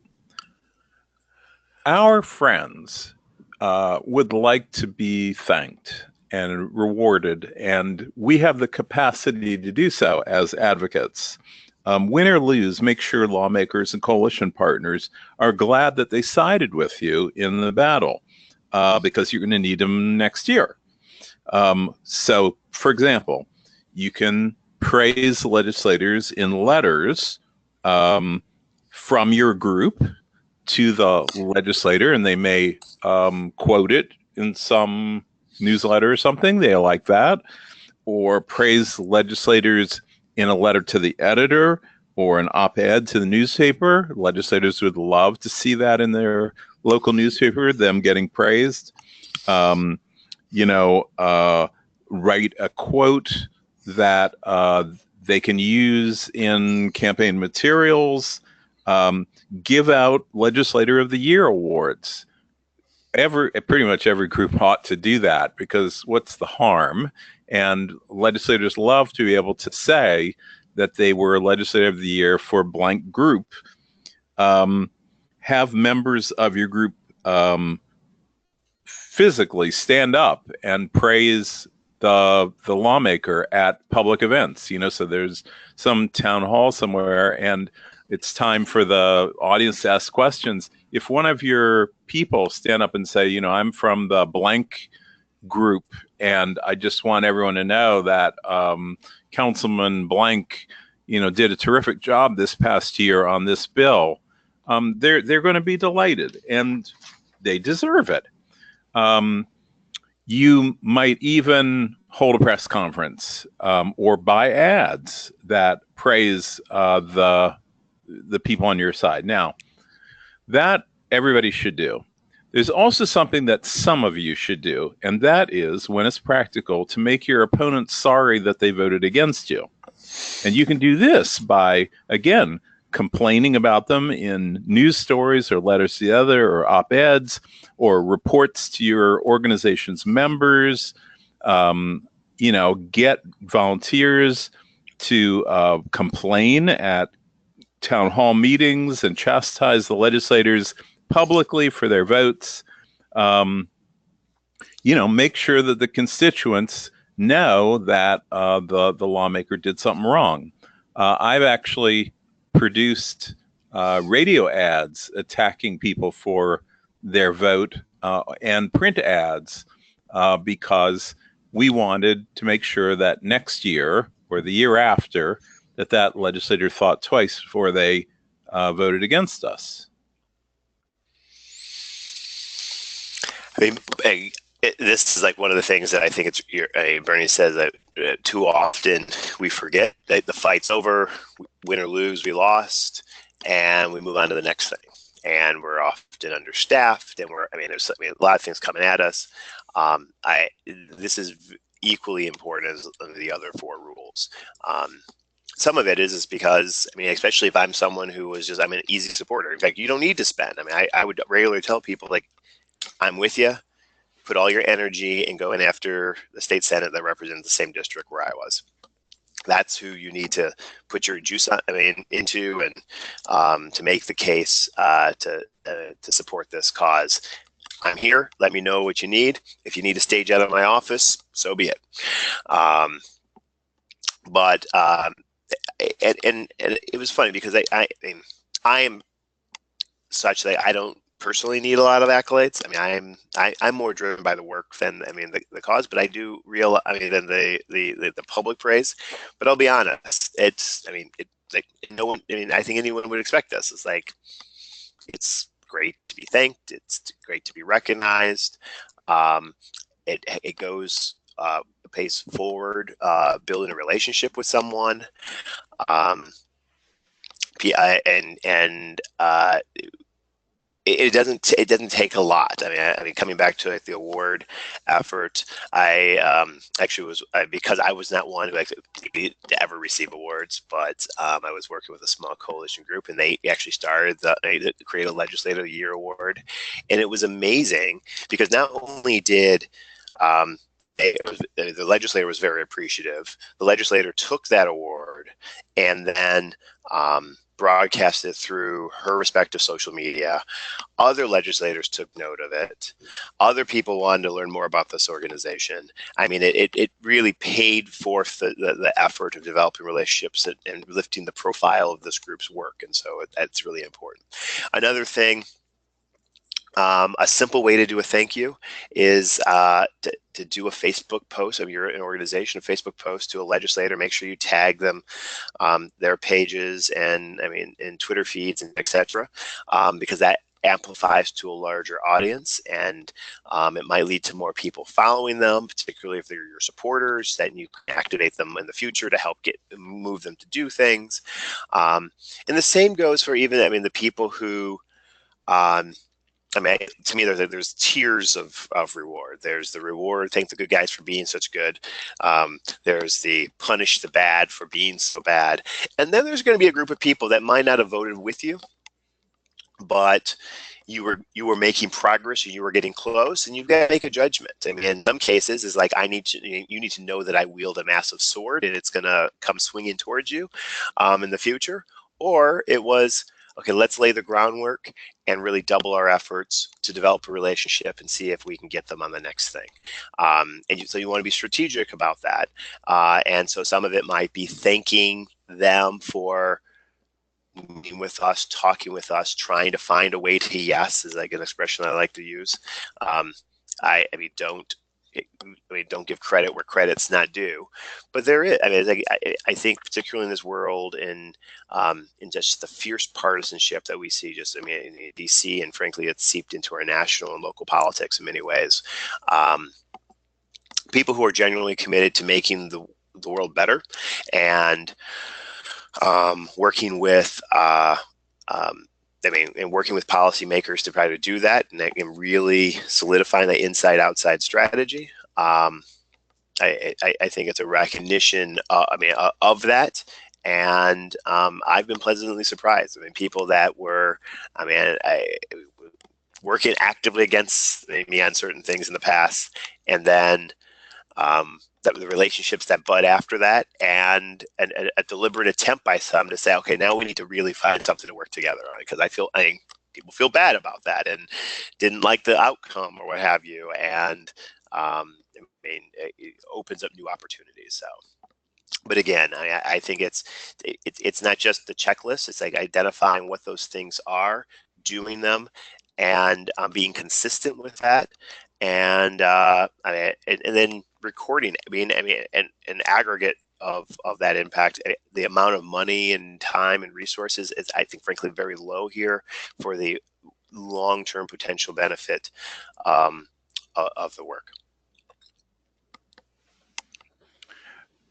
our friends would like to be thanked and rewarded, and we have the capacity to do so as advocates. Win or lose, make sure lawmakers and coalition partners are glad that they sided with you in the battle, because you're going to need them next year. So, for example, you can praise legislators in letters from your group to the legislator, and they may quote it in some newsletter or something. They like that. Or praise legislators in a letter to the editor or an op-ed to the newspaper. Legislators would love to see that in their local newspaper, them getting praised. Write a quote that they can use in campaign materials. Give out Legislator of the Year awards. Pretty much every group ought to do that, because what's the harm? And legislators love to be able to say that they were Legislator of the Year for blank group. Have members of your group physically stand up and praise the lawmaker at public events. So there's some town hall somewhere, and it's time for the audience to ask questions. If one of your people stand up and say, I'm from the blank group, and I just want everyone to know that Councilman blank, did a terrific job this past year on this bill, they're going to be delighted, and they deserve it. You might even hold a press conference or buy ads that praise the people on your side. Now, that everybody should do. There's also something that some of you should do, and that is, when it's practical, to make your opponent sorry that they voted against you. And you can do this by, again, complaining about them in news stories or letters to the other or op-eds or reports to your organization's members. Get volunteers to complain at town hall meetings and chastise the legislators publicly for their votes. Make sure that the constituents know that the lawmaker did something wrong. I've actually produced radio ads attacking people for their vote and print ads because we wanted to make sure that next year or the year after that legislator thought twice before they voted against us. This is like one of the things that I think Bernie says that too often we forget that the fight's over, win or lose, we lost, and we move on to the next thing. And we're often understaffed, and there's a lot of things coming at us. This is equally important as the other four rules. Some of it is because, especially if I'm someone who I'm an easy supporter. In fact, you don't need to spend. I would regularly tell people, like, I'm with you. Put all your energy and go in after the state senate that represents the same district where I was. That's who you need to put your juice on, into, and to make the case to support this cause. I'm here. Let me know what you need. If you need a stage out of my office, so be it. And it was funny because I am such that I don't personally need a lot of accolades. I'm more driven by the work than the cause, but I do than the public praise. But I'll be honest, it's like no one. I think anyone would expect this. It's like it's great to be thanked. It's great to be recognized. It goes a pace forward, building a relationship with someone. It doesn't take a lot. Coming back to the award effort, I actually was because I was not one who actually to ever receive awards, but I was working with a small coalition group, and they actually started the Create a Legislator of the Year award, and it was amazing because not only did the legislator was very appreciative. The legislator took that award and then broadcast it through her respective social media. Other legislators took note of it. Other people wanted to learn more about this organization. It really paid forth the effort of developing relationships and lifting the profile of this group's work. And so that's really important. Another thing, a simple way to do a thank you is to do a Facebook post. You're an organization, a Facebook post to a legislator. Make sure you tag them, their pages, and Twitter feeds, and etc. Because that amplifies to a larger audience, and it might lead to more people following them, particularly if they're your supporters. Then you can activate them in the future to help move them to do things. And the same goes for even the people who. To me, there's tiers of reward. There's the reward, thank the good guys for being such good. There's the punish the bad for being so bad. And then there's going to be a group of people that might not have voted with you, but you were making progress and you were getting close, and you've got to make a judgment. In some cases, it's like you need to know that I wield a massive sword and it's going to come swinging towards you in the future. Or it was, okay, let's lay the groundwork and really double our efforts to develop a relationship and see if we can get them on the next thing. So you want to be strategic about that. And so some of it might be thanking them for meeting with us, talking with us, trying to find a way to yes, is like an expression I like to use. Don't give credit where credit's not due, but there is. I think particularly in this world, in just the fierce partisanship that we see, in DC, and frankly, it's seeped into our national and local politics in many ways. People who are genuinely committed to making the world better and working with. And working with policymakers to try to do that and really solidifying the inside-outside strategy. I think it's a recognition, of that, and I've been pleasantly surprised. People that were, working actively against me on certain things in the past, and then the relationships that bud after that, and a deliberate attempt by some to say, okay, now we need to really find something to work together on, because I think people feel bad about that and didn't like the outcome or what have you, and it opens up new opportunities. So, but again, I think it's not just the checklist. It's like identifying what those things are, doing them, and being consistent with that, and then recording. An aggregate of that impact. The amount of money and time and resources is, I think, frankly, very low here for the long-term potential benefit of the work.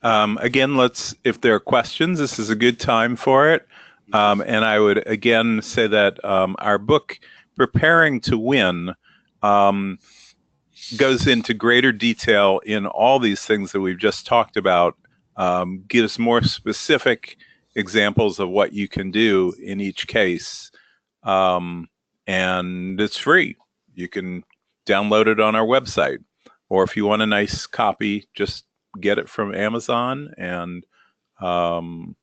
Again, if there are questions, this is a good time for it. And I would again say that our book, Preparing to Win, goes into greater detail in all these things that we've just talked about, gives more specific examples of what you can do in each case. And it's free. You can download it on our website, or if you want a nice copy, just get it from Amazon and You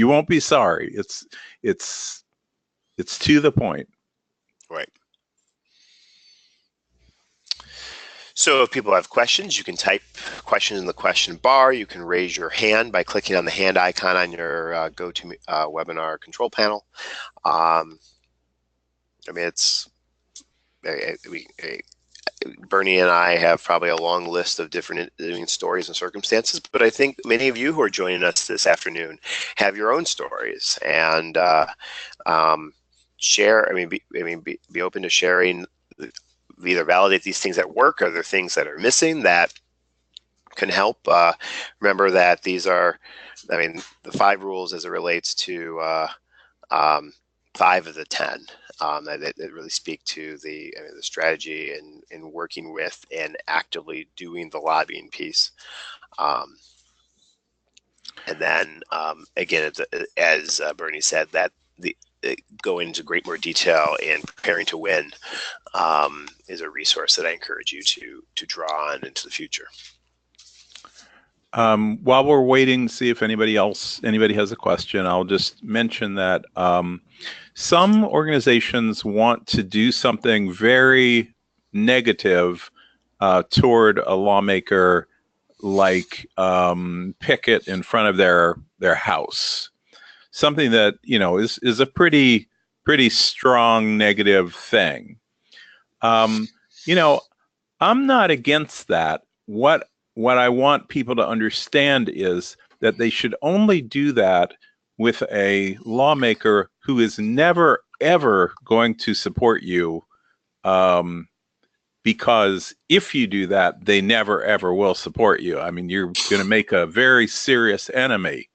won't be sorry. It's to the point. Right. So if people have questions, you can type questions in the question bar. You can raise your hand by clicking on the hand icon on your GoToWebinar control panel. I mean, Bernie and I have probably a long list of different stories and circumstances, but I think many of you who are joining us this afternoon have your own stories, and share. Be open to sharing. Either validate these things at work, or there are things that are missing that can help. Remember that these are, the 5 rules as it relates to 5 of the 10 that really speak to the strategy and working with and actively doing the lobbying piece. And then again, as Bernie said, that go into great more detail in preparing to win is a resource that I encourage you to draw on into the future. While we're waiting to see if anybody has a question, I'll just mention that some organizations want to do something very negative toward a lawmaker, like picket in front of their house. Something that is a pretty strong negative thing. I'm not against that. What I want people to understand is that they should only do that with a lawmaker who is never ever going to support you, because if you do that, they never ever will support you. I mean, you're going to make a very serious enemy.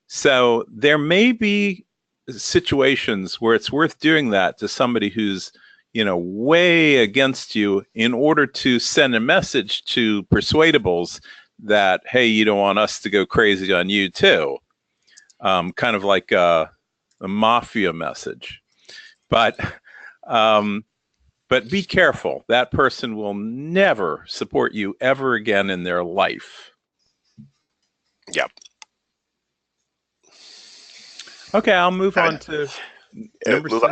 So there may be situations where it's worth doing that to somebody who's, way against you, in order to send a message to persuadables that, hey, you don't want us to go crazy on you too. Kind of like a mafia message. But be careful. That person will never support you ever again in their life. Yep. Okay, I'll move on to number 6.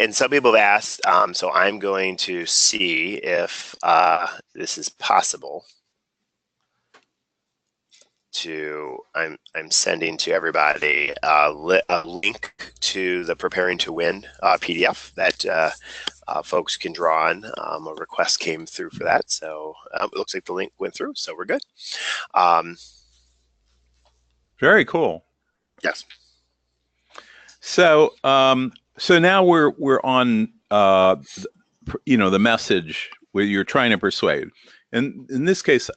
And some people have asked, so I'm going to see if this is possible. I'm sending to everybody a link to the Preparing to Win PDF that folks can draw on. A request came through for that, so it looks like the link went through, so we're good. Very cool. Yes. So now we're on the message where you're trying to persuade, and in this case,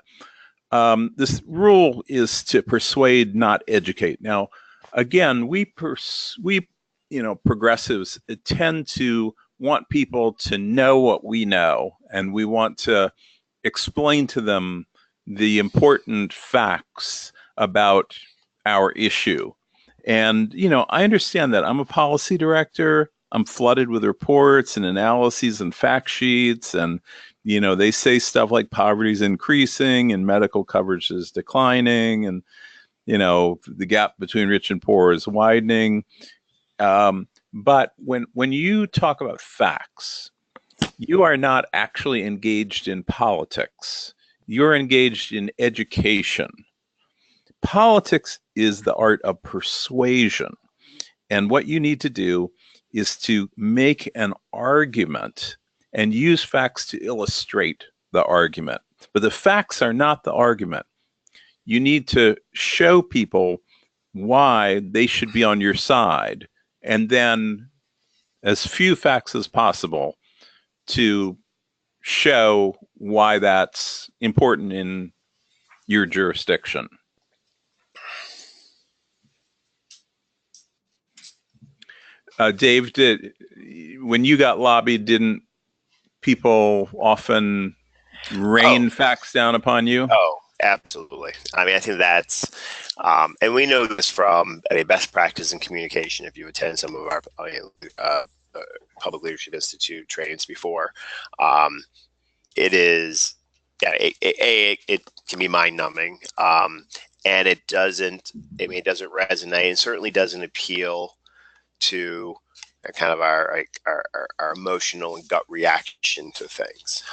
this rule is to persuade, not educate. Now, again, we progressives tend to want people to know what we know, and we want to explain to them the important facts about our issue. And, I understand that. I'm a policy director. I'm flooded with reports and analyses and fact sheets. And, they say stuff like poverty is increasing and medical coverage is declining. And, the gap between rich and poor is widening. But when you talk about facts, you are not actually engaged in politics. You're engaged in education. Politics is the art of persuasion. And what you need to do is to make an argument and use facts to illustrate the argument. But the facts are not the argument. You need to show people why they should be on your side, and then as few facts as possible to show why that's important in your jurisdiction. Dave, when you got lobbied, didn't people often rain facts down upon you? Oh, absolutely. I think that's, and we know this from best practice in communication. If you attend some of our Public Leadership Institute trainings before, it is, it can be mind-numbing. and it doesn't resonate, and certainly doesn't appeal to kind of our emotional and gut reaction to things.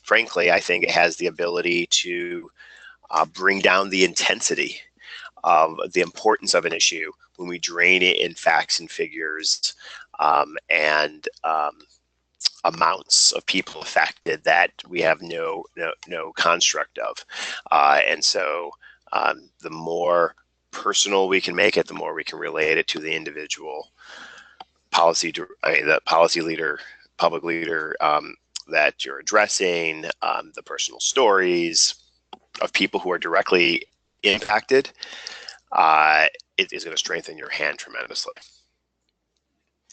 Frankly, I think it has the ability to bring down the intensity of the importance of an issue when we drain it in facts and figures, and amounts of people affected that we have no construct of. And so the more personal we can make it, the more we can relate it to the individual the policy leader, public leader that you're addressing, the personal stories of people who are directly impacted. It is going to strengthen your hand tremendously.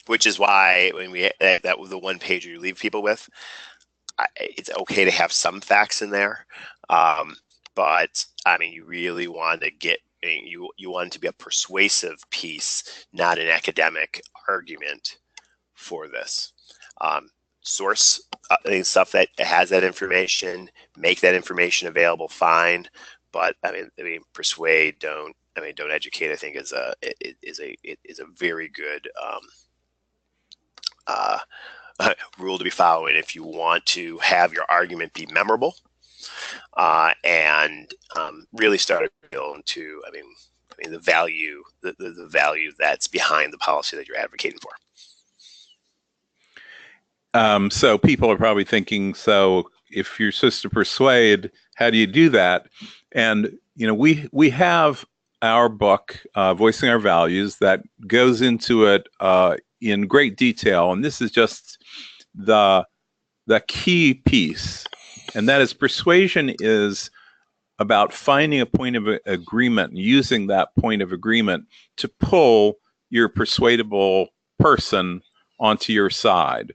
Which is why when that was the one page you leave people with, it's okay to have some facts in there, but I mean, you really want to get you want it to be a persuasive piece, not an academic argument for this. Source stuff that has that information, make that information available, fine. But I mean, persuade, don't educate. I think is a very good rule to be following if you want to have your argument be memorable, and really start appealing to the value that's behind the policy that you're advocating for. So people are probably thinking, so if you're supposed to persuade, how do you do that? And we have our book, Voicing Our Values, that goes into it in great detail, and this is just the key piece, and that is persuasion is about finding a point of agreement and using that point of agreement to pull your persuadable person onto your side,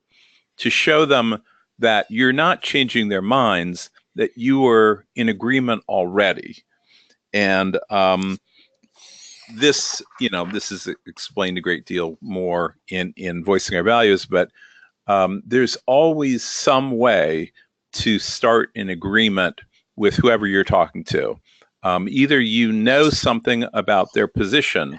to show them that you're not changing their minds, that you are in agreement already. And this is explained a great deal more in Voicing Our Values, but there's always some way to start an agreement with whoever you're talking to. Either you know something about their position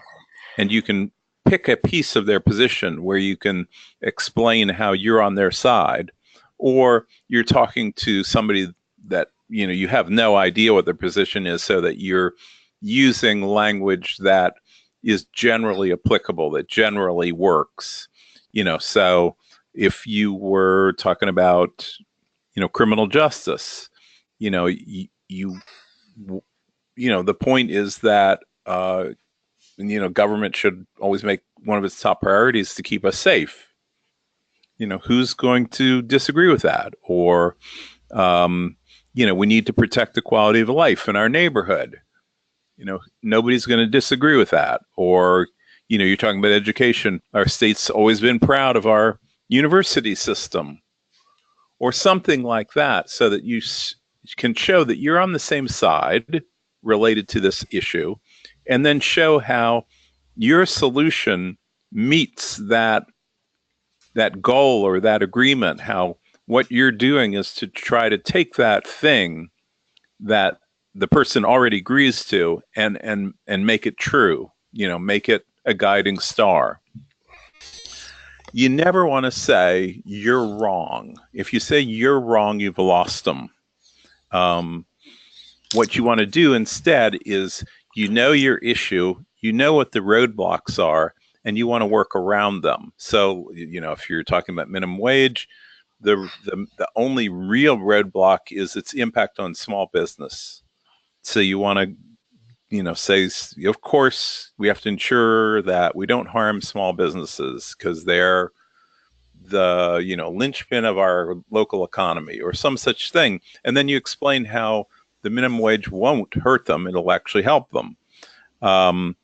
and you can pick a piece of their position where you can explain how you're on their side, or you're talking to somebody that you have no idea what their position is, so that you're using language that is generally applicable, that generally works. So if you were talking about criminal justice, the point is that government should always make one of its top priorities to keep us safe. Who's going to disagree with that? Or we need to protect the quality of life in our neighborhood. Nobody's going to disagree with that. Or you're talking about education. Our state's always been proud of our university system, or something like that, so that you can show that you're on the same side related to this issue, and then show how your solution meets that goal or that agreement, how what you're doing is to try to take that thing that the person already agrees to and make it true, make it a guiding star. You never want to say you're wrong. If you say you're wrong, you've lost them. What you want to do instead is, your issue, what the roadblocks are, and you want to work around them. So, if you're talking about minimum wage, the only real roadblock is its impact on small business. So you want to, say, of course, we have to ensure that we don't harm small businesses because they're the, linchpin of our local economy, or some such thing. And then you explain how the minimum wage won't hurt them. It'll actually help them. And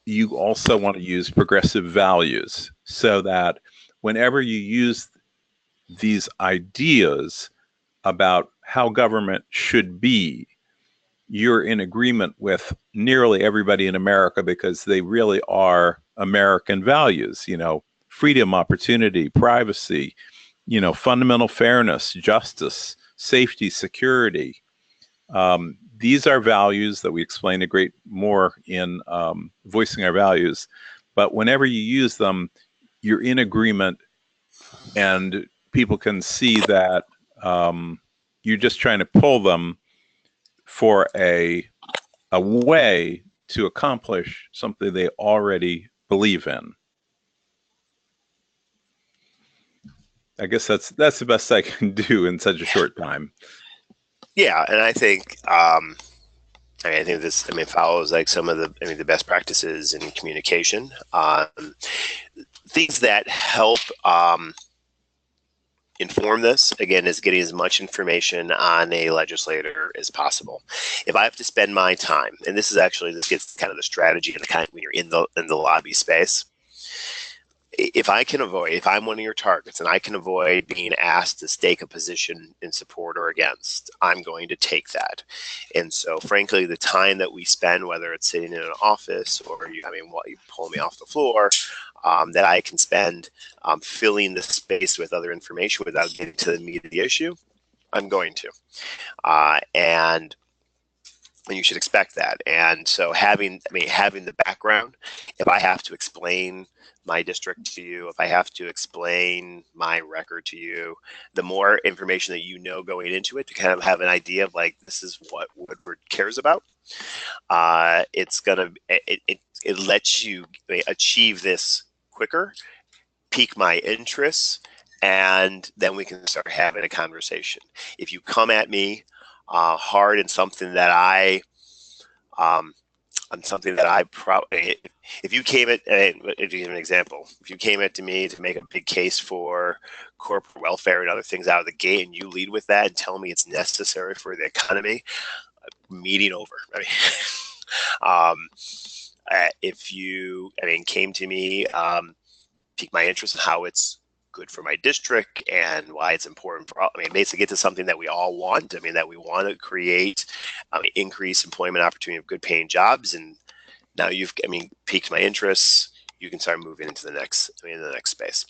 you also want to use progressive values, so that whenever you use these ideas about how government should be, you're in agreement with nearly everybody in America, because they really are American values, freedom, opportunity, privacy, fundamental fairness, justice, safety, security, These are values that we explain a great more in voicing our values. But whenever you use them, you're in agreement, and people can see that you're just trying to pull them for a way to accomplish something they already believe in. I guess that's the best I can do in such a short time. Yeah, and I think I think this follows like some of the best practices in communication. Things that help inform this, again, is getting as much information on a legislator as possible. If I have to spend my time, and this gets kind of the strategy and the kind when you're in the lobby space. If I'm one of your targets and I can avoid being asked to stake a position in support or against, I'm going to take that. And so, frankly, the time that we spend, whether it's sitting in an office or you pull me off the floor, that I can spend filling the space with other information without getting to the meat of the issue, I'm going to. And you should expect that. And so having the background, if I have to explain my district to you, if I have to explain my record to you, the more information that you know going into it to kind of have an idea of like, this is what Woodward cares about. It lets you achieve this quicker, pique my interests, and then we can start having a conversation. If you come at me hard in something that if you came at, to give an example, if you came at to me to make a big case for corporate welfare and other things out of the gate, and you lead with that and tell me it's necessary for the economy, meeting over. If you, came to me, pique my interest in how it's good for my district and why it's important for all, basically get to something that we all want. That we want to create increase employment opportunity of good paying jobs. And now you've, piqued my interests. You can start moving into the next space.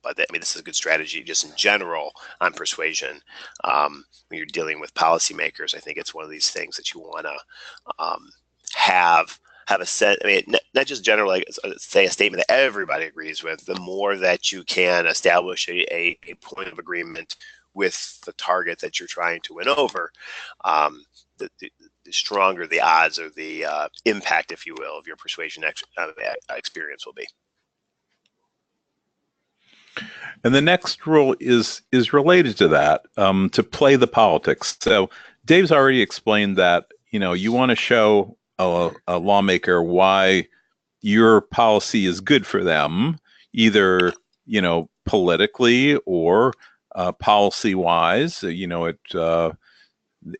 But this is a good strategy just in general on persuasion. When you're dealing with policymakers, I think it's one of these things that you want to have a set, not just general, like say a statement that everybody agrees with. The more that you can establish a point of agreement with the target that you're trying to win over, the stronger the odds or the impact, if you will, of your persuasion experience will be. And the next rule is related to that, to play the politics. So Dave's already explained that, you want to show a lawmaker why your policy is good for them, either politically or policy wise.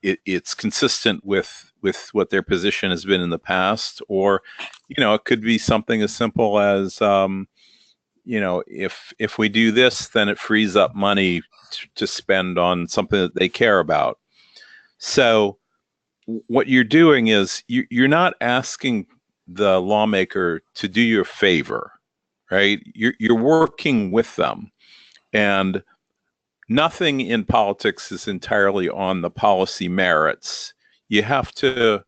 It's consistent with what their position has been in the past, or it could be something as simple as if we do this, then it frees up money to spend on something that they care about. So what you're doing is you're not asking the lawmaker to do you a favor, right? You're working with them, and nothing in politics is entirely on the policy merits. You have to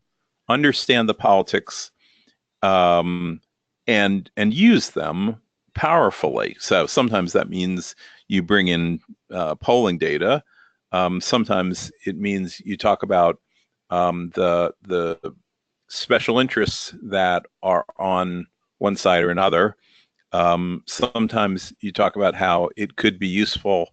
understand the politics and use them powerfully. So sometimes that means you bring in polling data. Sometimes it means you talk about the special interests that are on one side or another. Sometimes you talk about how it could be useful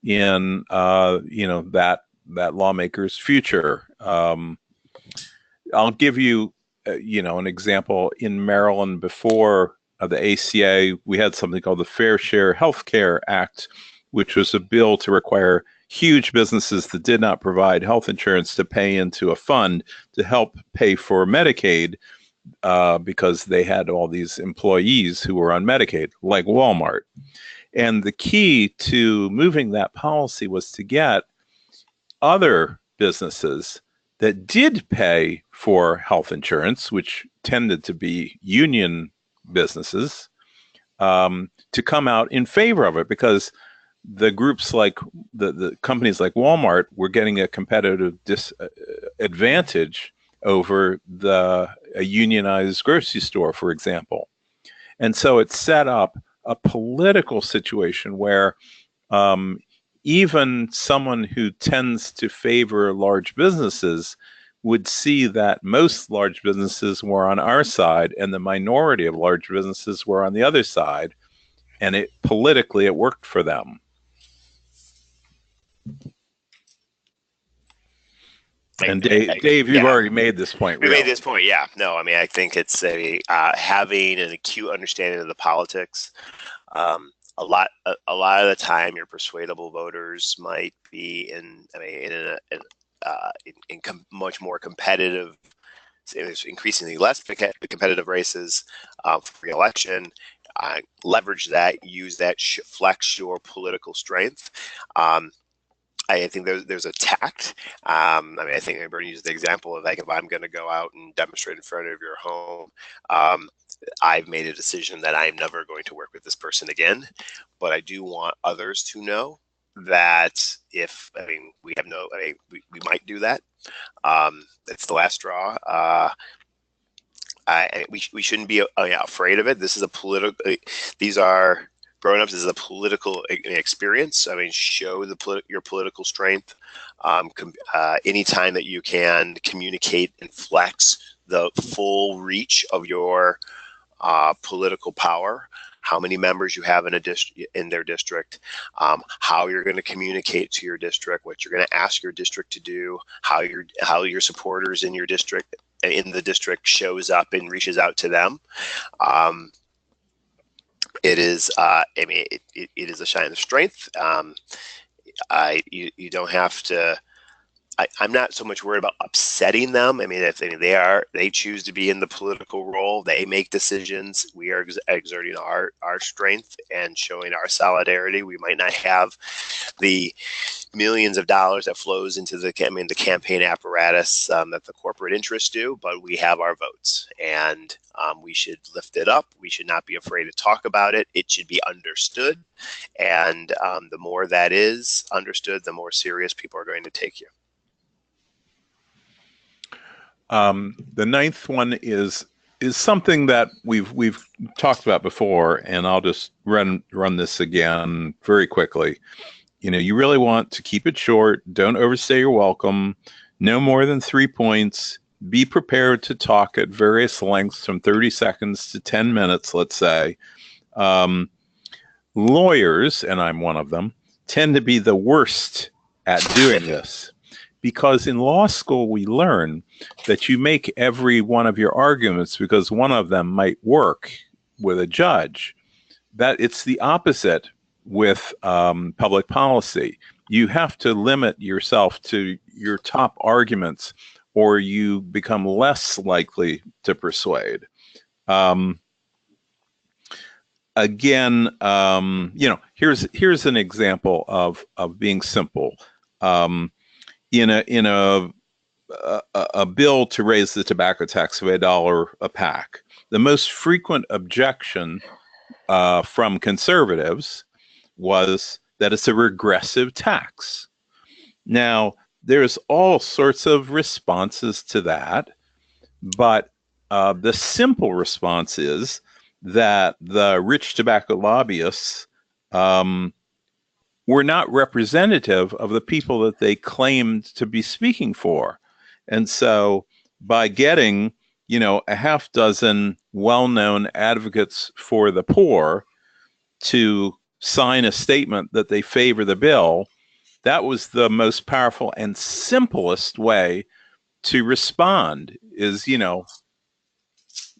in that lawmaker's future. I'll give you an example. In Maryland, before the ACA, we had something called the Fair Share Healthcare Act, which was a bill to require huge businesses that did not provide health insurance to pay into a fund to help pay for Medicaid, because they had all these employees who were on Medicaid, like Walmart. And the key to moving that policy was to get other businesses that did pay for health insurance, which tended to be union businesses, to come out in favor of it, because the groups like the companies like Walmart were getting a competitive advantage over a unionized grocery store, for example. And so it set up a political situation where even someone who tends to favor large businesses would see that most large businesses were on our side and the minority of large businesses were on the other side. And politically, it worked for them. And Dave, you've already made this point. We made this point, yeah. No, I mean, I think it's having an acute understanding of the politics. A lot of the time, your persuadable voters might be in much more competitive, increasingly less competitive races for re-election. Leverage that, use that, flex your political strength. I think there's a tact. I mean, I think everybody used the example of, like, if I'm going to go out and demonstrate in front of your home, I've made a decision that I'm never going to work with this person again. But I do want others to know that we might do that. It's the last straw. We shouldn't be afraid of it. This is growing up, this is a political experience. I mean, show your political strength. Anytime that you can communicate and flex the full reach of your political power, how many members you have in their district, how you're going to communicate to your district, what you're going to ask your district to do, how your supporters in the district shows up and reaches out to them. It is, it is a sign of strength. You don't have to. I'm not so much worried about upsetting them. I mean, if they choose to be in the political role, they make decisions. We are exerting our strength and showing our solidarity. We might not have the millions of dollars that flows into the campaign apparatus that the corporate interests do, but we have our votes, and we should lift it up. We should not be afraid to talk about it. It should be understood, and the more that is understood, the more serious people are going to take you. The ninth one is something that we've talked about before, and I'll just run this again very quickly. You really want to keep it short. Don't overstay your welcome. No more than 3 points. Be prepared to talk at various lengths from 30 seconds to 10 minutes, let's say. Lawyers, and I'm one of them, tend to be the worst at doing this. Because in law school, we learn that you make every one of your arguments because one of them might work with a judge. That it's the opposite with public policy. You have to limit yourself to your top arguments, or you become less likely to persuade. Again, here's an example of being simple. In a bill to raise the tobacco tax of $1 a pack, the most frequent objection from conservatives was that it's a regressive tax. Now, there's all sorts of responses to that, but the simple response is that the rich tobacco lobbyists were not representative of the people that they claimed to be speaking for. And so by getting, a half dozen well-known advocates for the poor to sign a statement that they favor the bill, that was the most powerful and simplest way to respond is,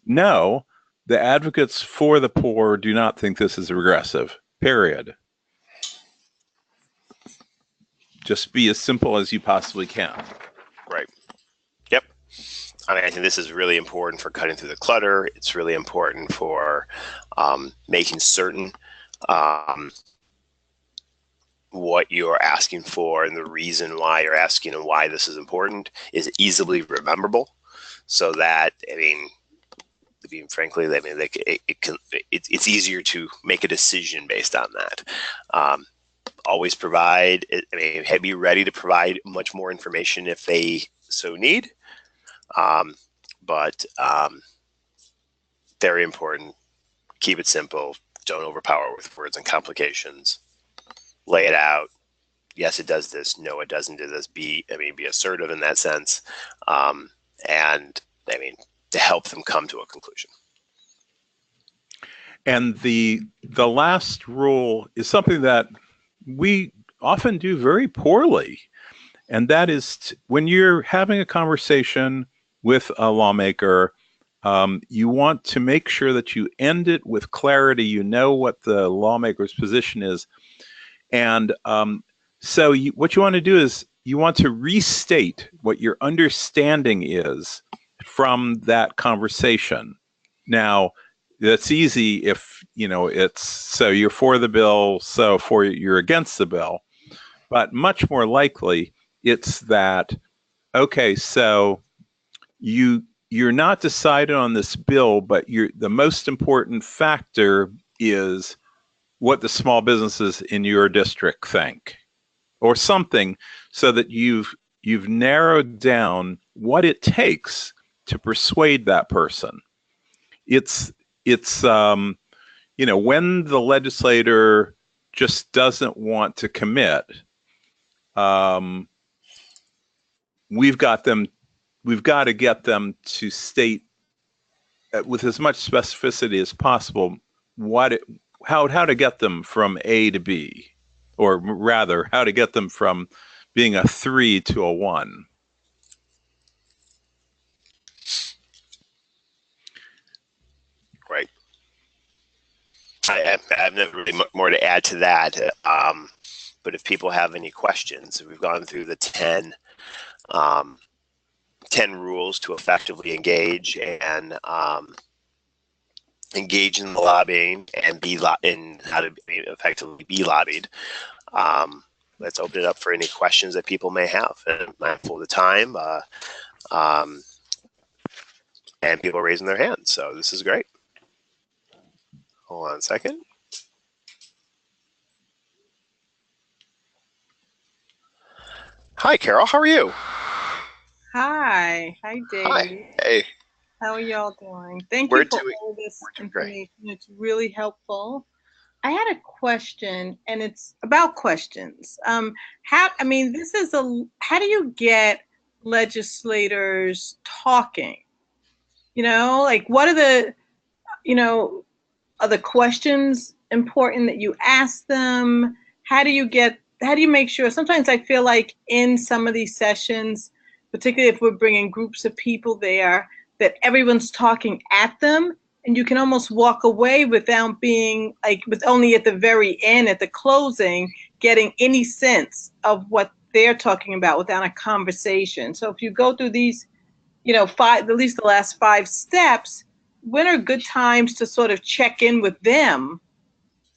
no, the advocates for the poor do not think this is regressive, period. Just be as simple as you possibly can. Right. Yep. I mean, I think this is really important for cutting through the clutter. It's really important for making certain what you're asking for and the reason why you're asking and why this is important is easily rememberable, so that frankly, it's easier to make a decision based on that. Always provide, I mean, be ready to provide much more information if they so need. But very important, keep it simple. Don't overpower with words and complications. Lay it out. Yes, it does this. No, it doesn't do this. Be assertive in that sense. And I mean, to help them come to a conclusion. And the last rule is something that we often do very poorly. And that is when you're having a conversation with a lawmaker, you want to make sure that you end it with clarity. You know what the lawmaker's position is. And so what you want to do is you want to restate what your understanding is from that conversation. Now, that's easy if, it's so you're for the bill, so you're against the bill. But much more likely, it's that, okay, so you're not decided on this bill, but the most important factor is what the small businesses in your district think, or something, so that you've narrowed down what it takes to persuade that person. It's when the legislator just doesn't want to commit, we've got to get them to state with as much specificity as possible how to get them from A to B, or rather, how to get them from being a 3 to a 1. Right. I have never really more to add to that. But if people have any questions, we've gone through the 10 rules to effectively engage and engage in the lobbying and in how to effectively be lobbied. Let's open it up for any questions that people may have. And mindful of the time, and people are raising their hands, so this is great. Hold on a second. Hi, Carol. How are you? Hi. Hi, Dave. Hi. Hey. How are y'all doing? Thank you for all this Great. information. It's really helpful. I had a question, and it's about questions. How do you get legislators talking? What are the, are the questions important that you ask them? How do you make sure? Sometimes I feel like in some of these sessions, particularly if we're bringing groups of people there, that everyone's talking at them, and you can almost walk away without being with only at the very end, at the closing, getting any sense of what they're talking about without a conversation. So if you go through these, at least the last 5 steps, when are good times to sort of check in with them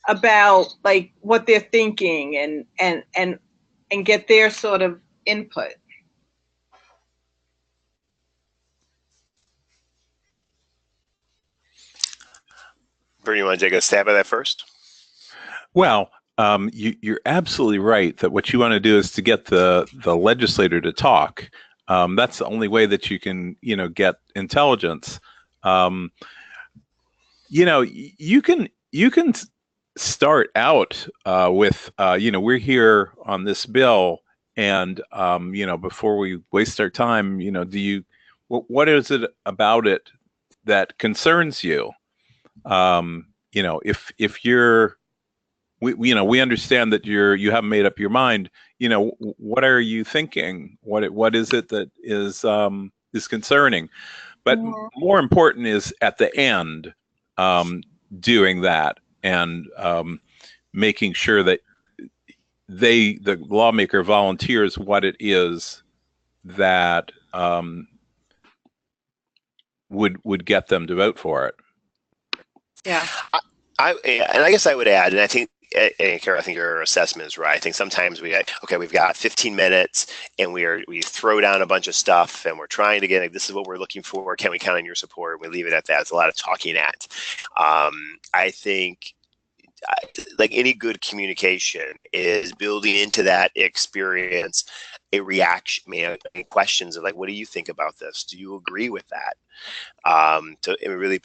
about what they're thinking and get their sort of input? Bernie, you want to take a stab at that first? Well, you're absolutely right that what you want to do is to get the legislator to talk. That's the only way that you can, get intelligence. You can start out with, we're here on this bill, and before we waste our time, what is it about it that concerns you? If you're, we understand that you haven't made up your mind. What are you thinking? What is it that is concerning? But more important is at the end, doing that and making sure that the lawmaker volunteers what it is that would get them to vote for it. Yeah. I guess I would add, and I think, Carol, I think your assessment is right. I think sometimes we've got 15 minutes and we throw down a bunch of stuff and we're trying to get, this is what we're looking for. Can we count on your support? We leave it at that. It's a lot of talking at. I think like any good communication is building into that experience a reaction, questions of like, what do you think about this? Do you agree with that? To really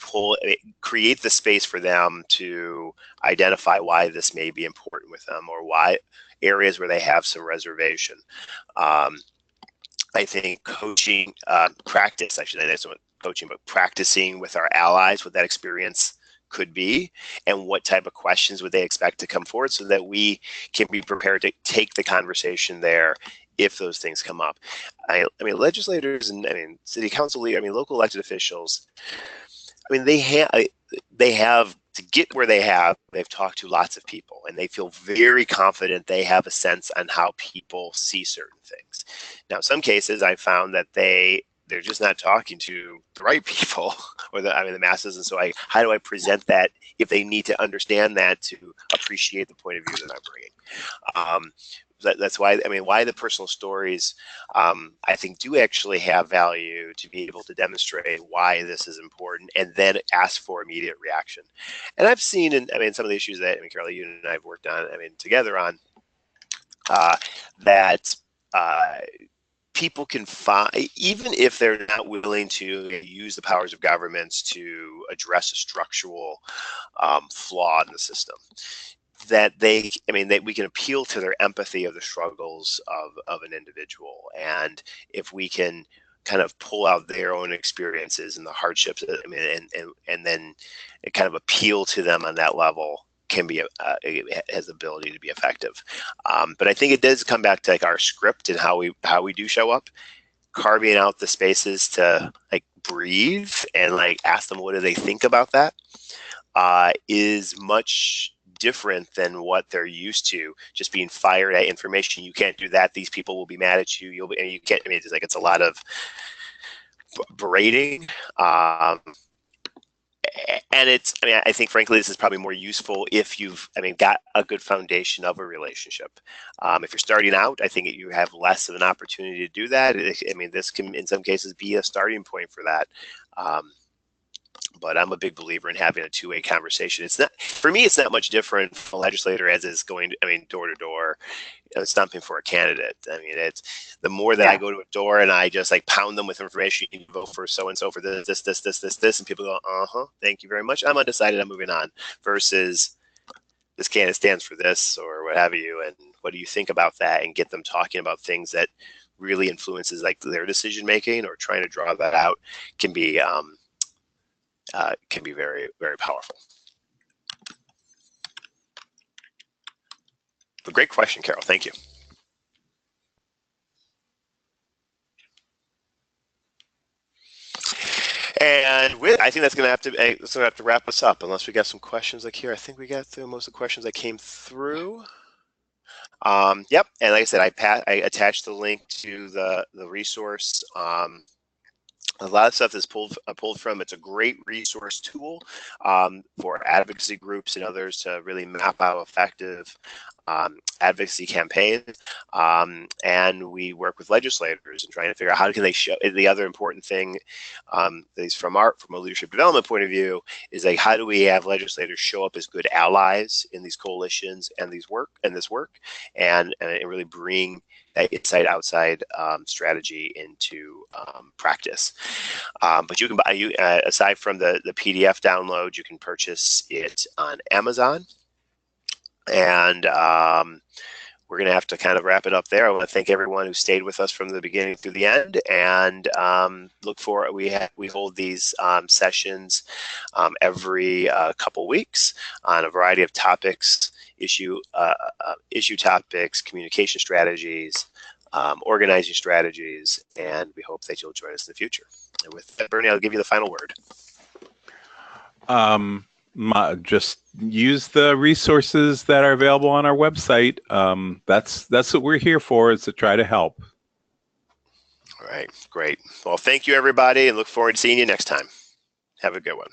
create the space for them to identify why this may be important with them, or why areas where they have some reservation. I think coaching, practice, I should say, that's not coaching, but practicing with our allies what that experience could be, and what type of questions would they expect to come forward, so that we can be prepared to take the conversation there if those things come up. I mean, legislators and city council, local elected officials, they have to get where they've talked to lots of people, and they feel very confident they have a sense on how people see certain things. Now, in some cases, I found that they're just not talking to the right people, or the masses. And so how do I present that if they need to understand that to appreciate the point of view that I'm bringing? That's why, why the personal stories, I think, do actually have value, to be able to demonstrate why this is important, and then ask for immediate reaction. And I've seen some of the issues that, Carol, you and I have worked on, together on, that people can find, even if they're not willing to use the powers of governments to address a structural flaw in the system, that we can appeal to their empathy of the struggles of an individual. And if we can kind of pull out their own experiences and the hardships, and then kind of appeal to them on that level, can be it has the ability to be effective. But I think it does come back to like our script and how we do show up, carving out the spaces to like breathe and like ask them what do they think about that, is much different than what they're used to, just being fired at information. You can't do that. These people will be mad at you. You can't. It's a lot of berating. And I think, frankly, this is probably more useful if you've, got a good foundation of a relationship. If you're starting out, I think you have less of an opportunity to do that. This can, in some cases, be a starting point for that. But I'm a big believer in having a two-way conversation. For me, it's not much different from a legislator as is going, door to door, stumping for a candidate. It's the more that I go to a door and I just like pound them with information, you can vote for so-and-so for this, and people go, thank you very much, I'm undecided, I'm moving on, versus this candidate stands for this, or what have you, and what do you think about that, and get them talking about things that really influences like their decision making, or trying to draw that out, can be very, very powerful. A great question, Carol. Thank you. And I think that's going to have to wrap us up, unless we got some questions like here. I think we got through most of the questions that came through. Yep. And like I said, I attached the link to the resource. A lot of stuff is pulled from. It's a great resource tool for advocacy groups and others to really map out effective advocacy campaigns. And we work with legislators and trying to figure out how can they show. The other important thing, at least from a leadership development point of view, is like, how do we have legislators show up as good allies in these coalitions and this work, and really bring that inside outside strategy into practice. But you can buy, aside from the PDF download, you can purchase it on Amazon. And we're going to have to kind of wrap it up there. I want to thank everyone who stayed with us from the beginning through the end, and look for we hold these sessions every couple weeks on a variety of topics, issue topics, communication strategies, organizing strategies, and we hope that you'll join us in the future. And with that, Bernie, I'll give you the final word. Just use the resources that are available on our website. That's what we're here for, is to try to help. All right, great. Well, thank you, everybody, and look forward to seeing you next time. Have a good one.